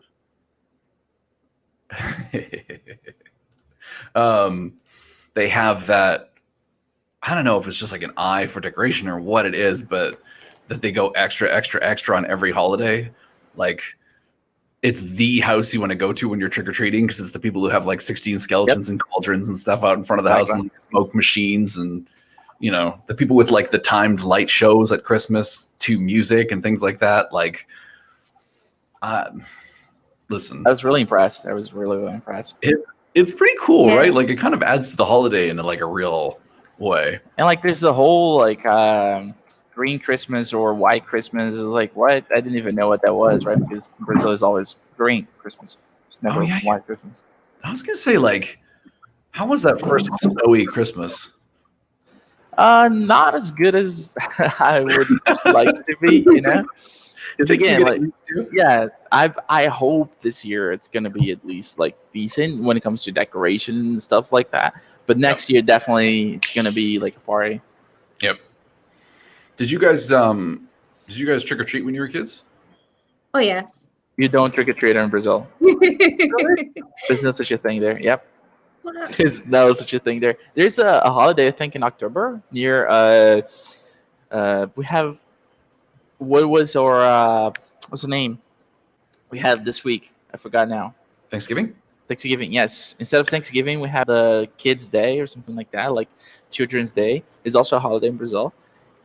they have that, I don't know if it's just like an eye for decoration or what it is, but that they go extra on every holiday. Like it's the house you want to go to when you're trick-or-treating, because it's the people who have like 16 skeletons and cauldrons and stuff out in front of the house and like, smoke machines, and you know, the people with like the timed light shows at Christmas to music and things like that. Like, listen, I was really impressed. I was really, really impressed. It's pretty cool, right? Like it kind of adds to the holiday in like a real way. And like there's a whole like green Christmas or white Christmas. Is like, what? I didn't even know what that was, right? Because Brazil is always green Christmas. It's never white Christmas. I was gonna say, like, how was that first snowy Christmas? Not as good as I would like to be, you know. Because again, like, yeah, I hope this year it's gonna be at least like decent when it comes to decoration and stuff like that. But next year, definitely, it's gonna be like a party. Yep. Did you guys trick or treat when you were kids? Oh yes. You don't trick or treat in Brazil. There's no such a thing there. Yep. There's no such a thing there. There's a holiday, I think, in October near we have, what was our what's the name we have this week? I forgot now. Thanksgiving, yes. Instead of Thanksgiving, we have the Kids Day or something like that, like Children's Day. Is also a holiday in Brazil.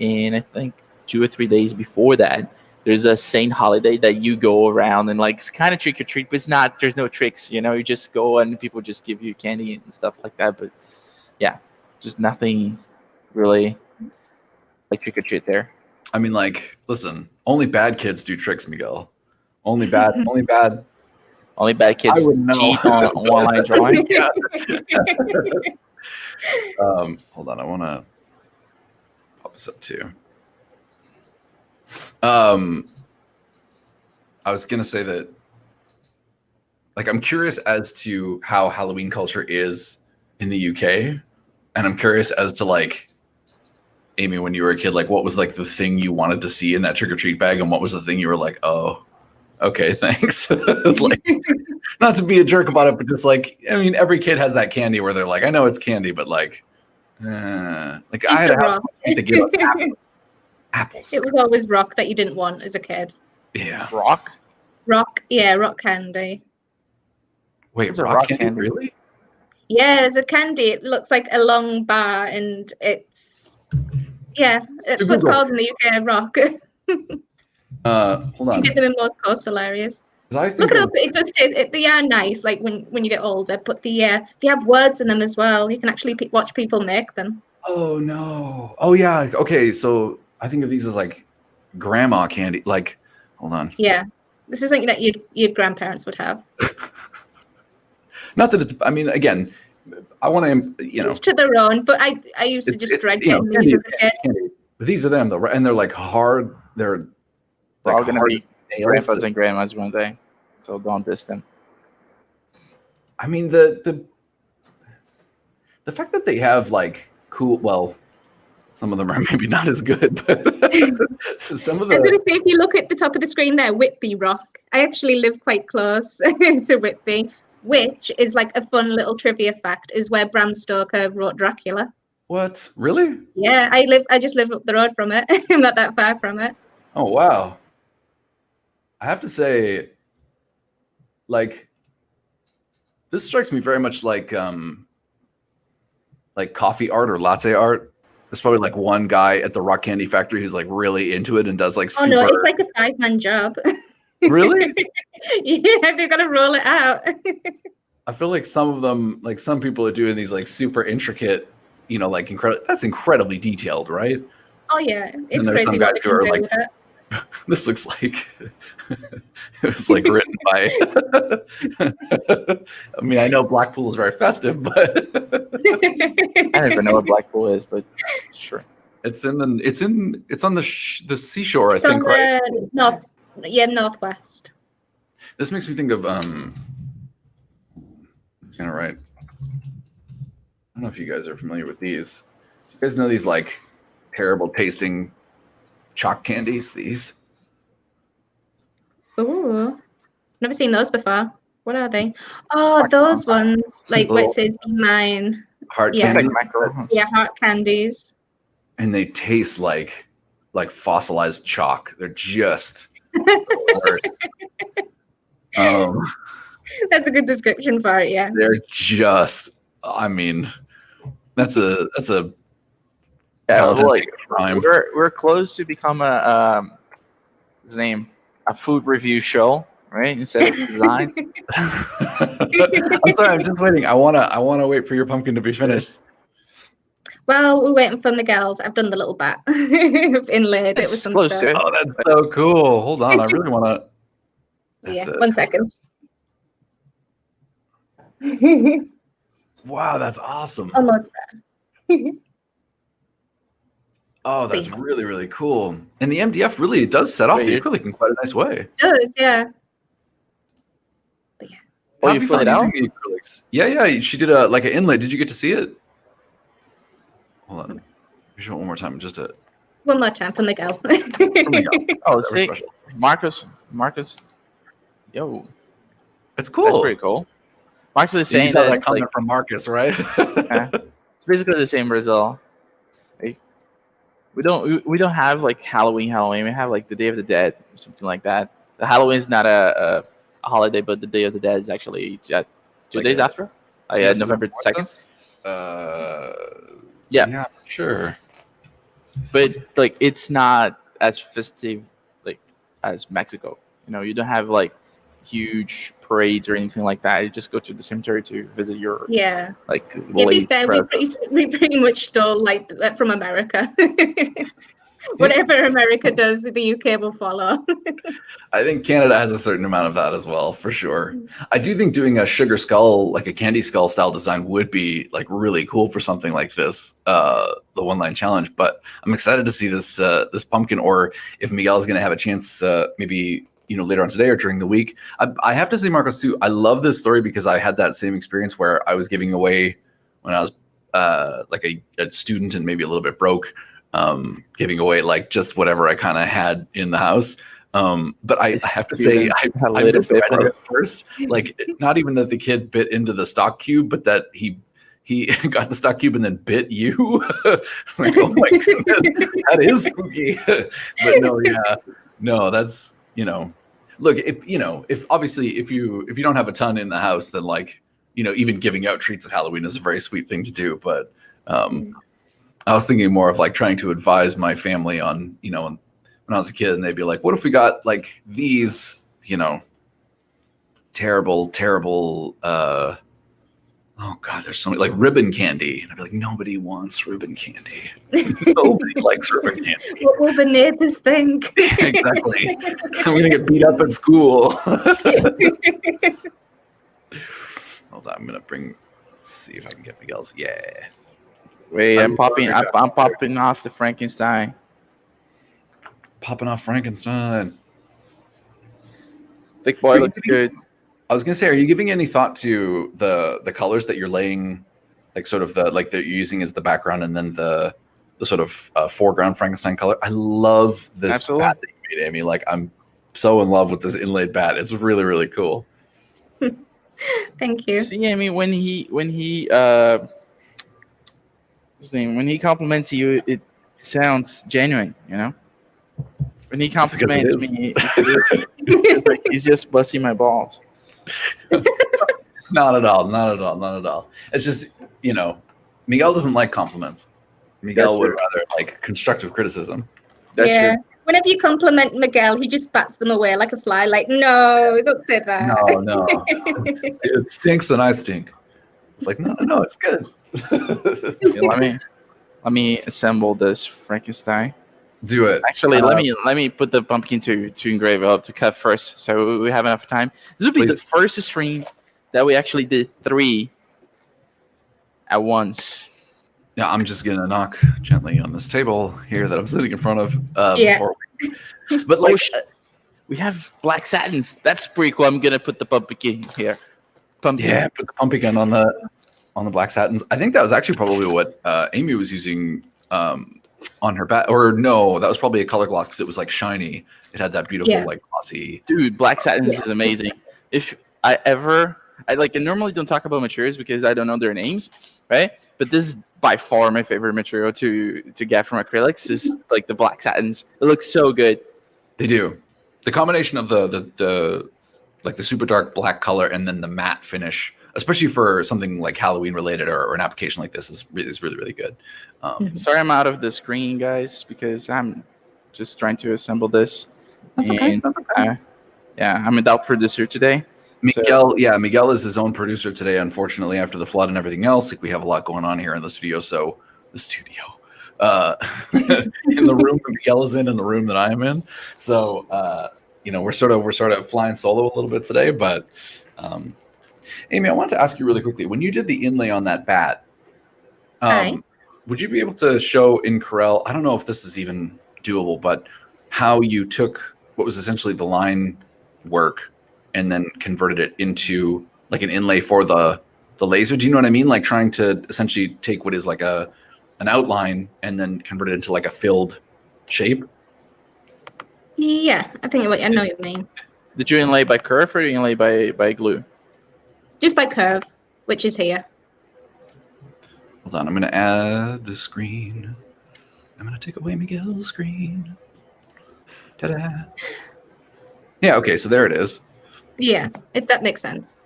And I think 2 or 3 days before that, there's a saint holiday that you go around and like kind of trick or treat, but it's not. There's no tricks, you know. You just go and people just give you candy and stuff like that. But yeah, just nothing really like trick or treat there. I mean, like, listen, only bad kids do tricks, Miguel. Only bad kids cheat on online drawing. Yeah. Hold on, I want to pop this up too. I was gonna say that, like, I'm curious as to how Halloween culture is in the UK, and I'm curious as to, like, Amy, when you were a kid, like, what was like the thing you wanted to see in that trick or treat bag, and what was the thing you were like, oh, okay, thanks. Like, not to be a jerk about it, but just like, I mean, every kid has that candy where they're like, I know it's candy, but like I had a house to give up apples. It was always rock that you didn't want as a kid. Yeah, rock, yeah, rock candy. Wait, it's rock candy, candy, really? Yeah, it's a candy. It looks like a long bar, and it's it's what's called in the UK rock. Hold on. You get them in most coastal areas. Look it up. It does taste. They are nice. Like when you get older, but they have words in them as well. You can actually watch people make them. Oh no! Oh yeah. Okay, so I think of these as like grandma candy. Like, hold on. Yeah, this is something that your grandparents would have. Not that it's. I mean, again, I want to. You know, to their own. But I used to just dread getting these as a kid. Candy. But these are them though, and they're like hard. They're all like gonna be grandpas and grandmas one day. So don't diss them. I mean, the fact that they have like cool, well, some of them are maybe not as good, but some of I was going the to say, if you look at the top of the screen there, Whitby Rock. I actually live quite close to Whitby, which is like a fun little trivia fact, is where Bram Stoker wrote Dracula. what really? Yeah, I just live up the road from it. I'm not that far from it. Oh wow! I have to say, like, this strikes me very much like coffee art or latte art. There's probably like one guy at the rock candy factory who's like really into it and does like Oh super. no, it's like a 5-man job. Really? Yeah, they've got to roll it out. I feel like some of them, like some people are doing these like super intricate, you know, like incredible. That's incredibly detailed, right? Oh yeah, it's there's some crazy what guys they who can are do like, with it. This looks like it was like written by. I mean, I know Blackpool is very festive, but I don't even know what Blackpool is, but sure. it's on the seashore, I It's on think, right? the northwest. This makes me think of kind of right. I don't know if you guys are familiar with these. You guys know these like terrible tasting chalk candies? These Ooh, never seen those before. What are they? Oh, Macarons. those ones, like what Little- it says, be mine. heart Yeah. It's candy, like macarons. Yeah, heart candies. and they taste like fossilized chalk. They're just the worst. That's a good description for it. Yeah. They're just. I mean, that's a Yeah, Valentine's like, Day crime. we're close to become what's the name? A food review show, right? Instead of design. I'm sorry. I'm just waiting. I wanna wait for your pumpkin to be finished. Well, we're waiting for the girls. I've done the little bat inlaid it It's with some close stuff. to it. Oh, that's so cool. Hold on. I really want to. Yeah, 1 second. Wow, that's awesome. Almost there. Oh, that's really, really cool. And the MDF really does set off Wait, the you- acrylic in quite a nice way. It does, yeah. Oh, Have you you fill found it out? using the acrylics? Yeah. She did a like an inlay. Did you get to see it? Hold on. Let me show it one more time. Just a. One more time from the girl. Oh, That was see, special. Marcus, yo, It's cool. that's pretty cool. Marcus is You saying saw that, that comment like, from Marcus, right? it's basically the same Brazil. Like, we don't have like Halloween. We have like the Day of the Dead or something like that. The Halloween is not a holiday, but the Day of the Dead is actually 2 Like days a- after. Yeah, November 2nd. Yeah. Yeah, sure. But like it's not as festive like as Mexico. You know, you don't have like huge parades or anything like that. You just go to the cemetery to visit your Yeah. like Yeah, to be late fair, relatives. we pretty much stole like that from America. Whatever America does, the UK will follow. I think Canada has a certain amount of that as well, for sure. I do think doing a sugar skull, like a candy skull style design, would be like really cool for something like this, the one line challenge. But I'm excited to see this this pumpkin, or if Miguel's going to have a chance, maybe later on today or during the week. I have to say, Marcos, too, I love this story because I had that same experience where I was giving away when I was like a student and maybe a little bit broke. Giving away like just whatever I kind of had in the house. But I have to say, I misread it at first. Like, not even that the kid bit into the stock cube, but that he got the stock cube and then bit you. It's like, oh my goodness, that is spooky. But no, that's look, if obviously if you don't have a ton in the house, then like even giving out treats at Halloween is a very sweet thing to do. But I was thinking more of like trying to advise my family on, when I was a kid, and they'd be like, what if we got like these, terrible, oh God, there's so many, like ribbon candy. And I'd be like, nobody wants ribbon candy. Nobody likes ribbon candy. What will the neighbors think? Exactly. I'm going to get beat up at school. Hold on, I'm going to let's see if I can get Miguel's. Yeah. Wait, I'm popping off the Frankenstein. Popping off Frankenstein. Thick boy looks good. I was gonna say, are you giving any thought to the colors that you're laying, like sort of that you're using as the background, and then the sort of foreground Frankenstein color? I love this Absolutely. bat that you made, Amy. Like, I'm so in love with this inlaid bat. It's really, really cool. Thank you. See, I mean, when he when he compliments you, it sounds genuine, you know. When he compliments me, it's like he's just busting my balls. Not at all. Not at all. Not at all. It's just, you know, Miguel doesn't like compliments. Miguel would rather like constructive criticism. That's true. Whenever you compliment Miguel, he just bats them away like a fly. Like, no, don't say that. No. It stinks and I stink. It's like, no, it's good. Okay, let me assemble this Frankenstein. Do it. Actually, let me put the pumpkin to engrave up to cut first, so we have enough time. This will be the first stream that we actually did 3 at once. Yeah, I'm just gonna knock gently on this table here that I'm sitting in front of. But like, we have black satins. That's pretty cool. I'm gonna put the pumpkin here. Yeah, put the pumpkin on the black satins. I think that was actually probably what Amy was using on her bat. Or no, that was probably a color gloss because it was like shiny. It had that beautiful like glossy. Dude, black satins is amazing. If I normally don't talk about materials because I don't know their names, right? But this is by far my favorite material to get from acrylics is like the black satins. It looks so good. They do. The combination of the like the super dark black color and then the matte finish, especially for something like Halloween related or an application like this, is really, really good. Sorry, I'm out of the screen, guys, because I'm just trying to assemble this. That's okay. That's okay. I'm without producer today. Miguel is his own producer today, unfortunately, after the flood and everything else. Like, we have a lot going on here in the studio. In the room that Miguel is in the room that I am in. So, we're sort of flying solo a little bit today. But, Amy, I want to ask you really quickly, when you did the inlay on that bat, would you be able to show in Corel, I don't know if this is even doable, but how you took what was essentially the line work and then converted it into like an inlay for the laser? Do you know what I mean? Like trying to essentially take what is like an outline and then convert it into like a filled shape? Yeah, I know what you mean. Did you inlay by curve or did you inlay by glue? Just by curve, which is here. Hold on, I'm going to add the screen. I'm going to take away Miguel's screen. Ta-da. Yeah, okay, so there it is. Yeah, if that makes sense.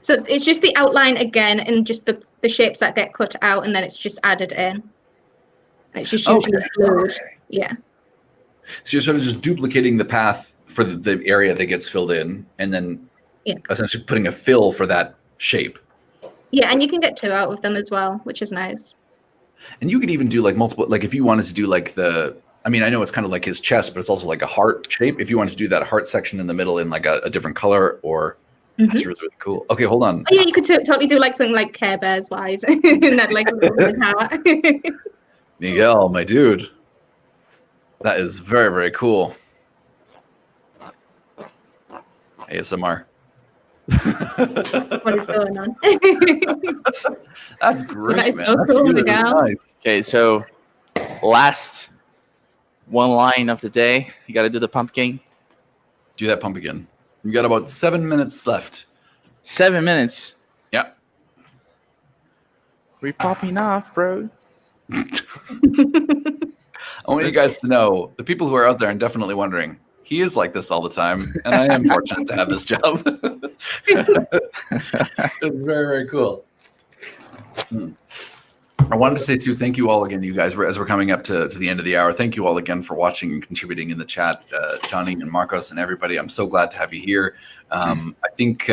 So it's just the outline again and just the shapes that get cut out and then it's just added in. It's just usually fluid. Yeah. So you're sort of just duplicating the path for the area that gets filled in and then essentially putting a fill for that shape. Yeah, and you can get 2 out of them as well, which is nice. And you could even do like multiple, like if you wanted to do like I know it's kind of like his chest, but it's also like a heart shape. If you wanted to do that heart section in the middle in like a different color or that's really, really cool. Okay, hold on. Oh yeah, you could totally do like something like Care Bears wise and that like a little bit of power. Miguel, my dude. That is very, very cool. ASMR. What is going on? That's great. That is man. so That's cool, really, Miguel. really nice. Okay, so last one line of the day. You got to do the pumpkin. Do that pump again. You got about 7 minutes left. 7 minutes. Yeah. We're popping off, bro. I want you guys to know, the people who are out there and definitely wondering, he is like this all the time, and I am fortunate to have this job. It's very, very cool. I wanted to say, too, thank you all again, you guys, as we're coming up to the end of the hour. Thank you all again for watching and contributing in the chat, Johnny and Marcos and everybody. I'm so glad to have you here. I think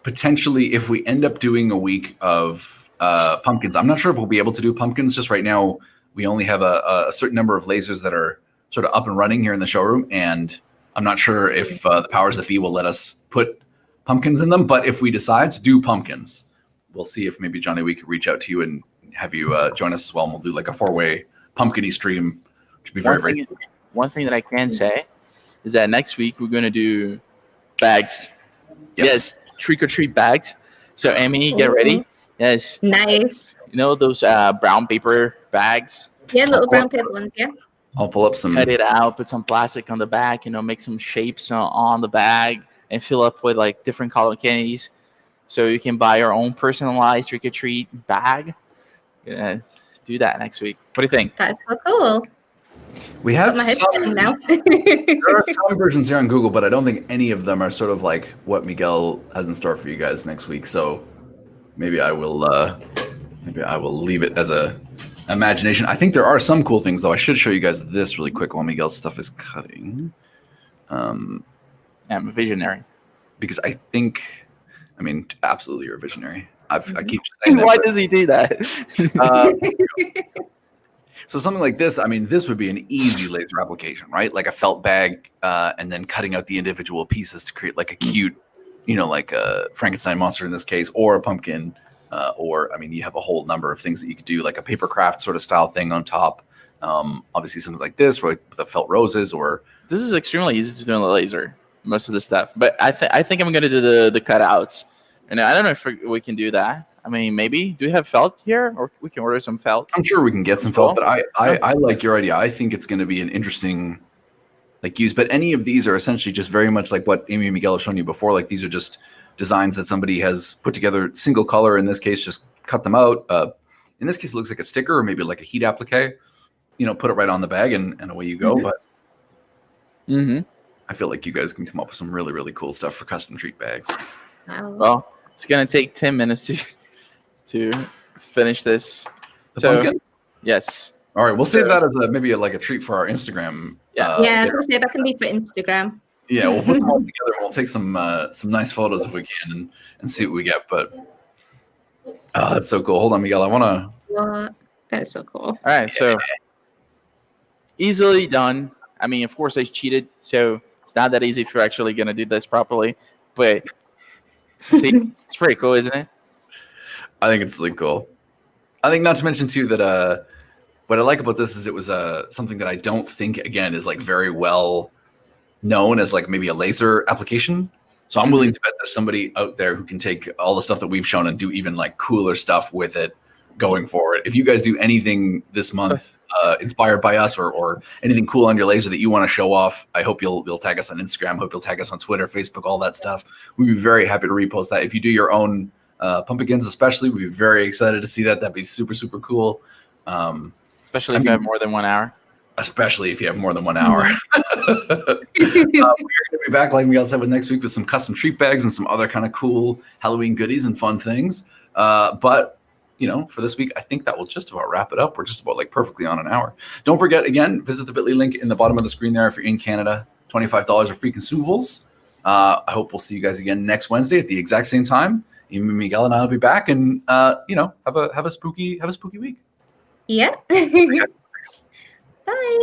potentially if we end up doing a week of pumpkins, I'm not sure if we'll be able to do pumpkins. Just right now, we only have a certain number of lasers that are sort of up and running here in the showroom, and I'm not sure if the powers that be will let us put pumpkins in them. But if we decide to do pumpkins, we'll see if maybe, Johnny, we could reach out to you and have you join us as well. And we'll do like a 4-way pumpkin-y stream, which would be very, very cool. One thing that I can say is that next week we're going to do bags. Yes, trick or treat bags. So Amy, get ready. Yes. Nice. You know those brown paper bags? Yeah, little brown paper ones. Yeah. I'll pull up some. Cut it out, put some plastic on the back, make some shapes on the bag, and fill up with like different color candies. So you can buy your own personalized trick or treat bag. Do that next week. What do you think? That's so cool. We have Got my head spinning now. there are some versions here on Google, but I don't think any of them are sort of like what Miguel has in store for you guys next week. So maybe I will leave it as a imagination. I think there are some cool things though. I should show you guys this really quick while Miguel's stuff is cutting. I'm a visionary. Because I think, absolutely you're a visionary. I keep saying that. Why does he do that? So something like this, this would be an easy laser application, right? Like a felt bag, and then cutting out the individual pieces to create like a cute, like a Frankenstein monster in this case, or a pumpkin, or you have a whole number of things that you could do, like a paper craft sort of style thing on top. Obviously something like this, with the felt roses, or this is extremely easy to do on the laser. Most of the stuff, but I think I'm gonna do the cutouts, and I don't know if we can do that. Maybe. Do we have felt here, or we can order some felt? I'm sure we can get some felt, but I like your idea. I think it's going to be an interesting use. But any of these are essentially just very much like what Amy and Miguel have shown you before. Like these are just designs that somebody has put together, single color. In this case, just cut them out. In this case, it looks like a sticker or maybe like a heat applique. Put it right on the bag and away you go. But I feel like you guys can come up with some really, really cool stuff for custom treat bags. Well, it's gonna take 10 minutes to finish this. Pumpkin? Yes. All right, we'll save that as maybe like a treat for our Instagram. I was gonna say that can be for Instagram. Yeah, we'll put them all together. We'll take some nice photos if we can and see what we get. But that's so cool. Hold on, Miguel. I wanna. What? That's so cool. All right, so easily done. Of course I cheated, so it's not that easy if you're actually gonna do this properly. But see, it's pretty cool, isn't it? I think it's really cool. I think not to mention too that what I like about this is it was something that I don't think again is like very well known as like maybe a laser application. So I'm willing to bet there's somebody out there who can take all the stuff that we've shown and do even like cooler stuff with it going forward. If you guys do anything this month inspired by us or anything cool on your laser that you want to show off, I hope you'll tag us on Instagram. Hope you'll tag us on Twitter, Facebook, all that stuff. We'd be very happy to repost that. If you do your own pumpkins especially, we'd be very excited to see that. That'd be super, super cool. Especially if you have more than 1 hour. Especially if you have more than 1 hour. We're going to be back, like Miguel said, with next week with some custom treat bags and some other kind of cool Halloween goodies and fun things. But for this week, I think that will just about wrap it up. We're just about like perfectly on an hour. Don't forget, again, visit the bit.ly link in the bottom of the screen there if you're in Canada. $25 of free consumables. I hope we'll see you guys again next Wednesday at the exact same time. Amy, Miguel, and I will be back, and have a spooky week. Yeah. Bye.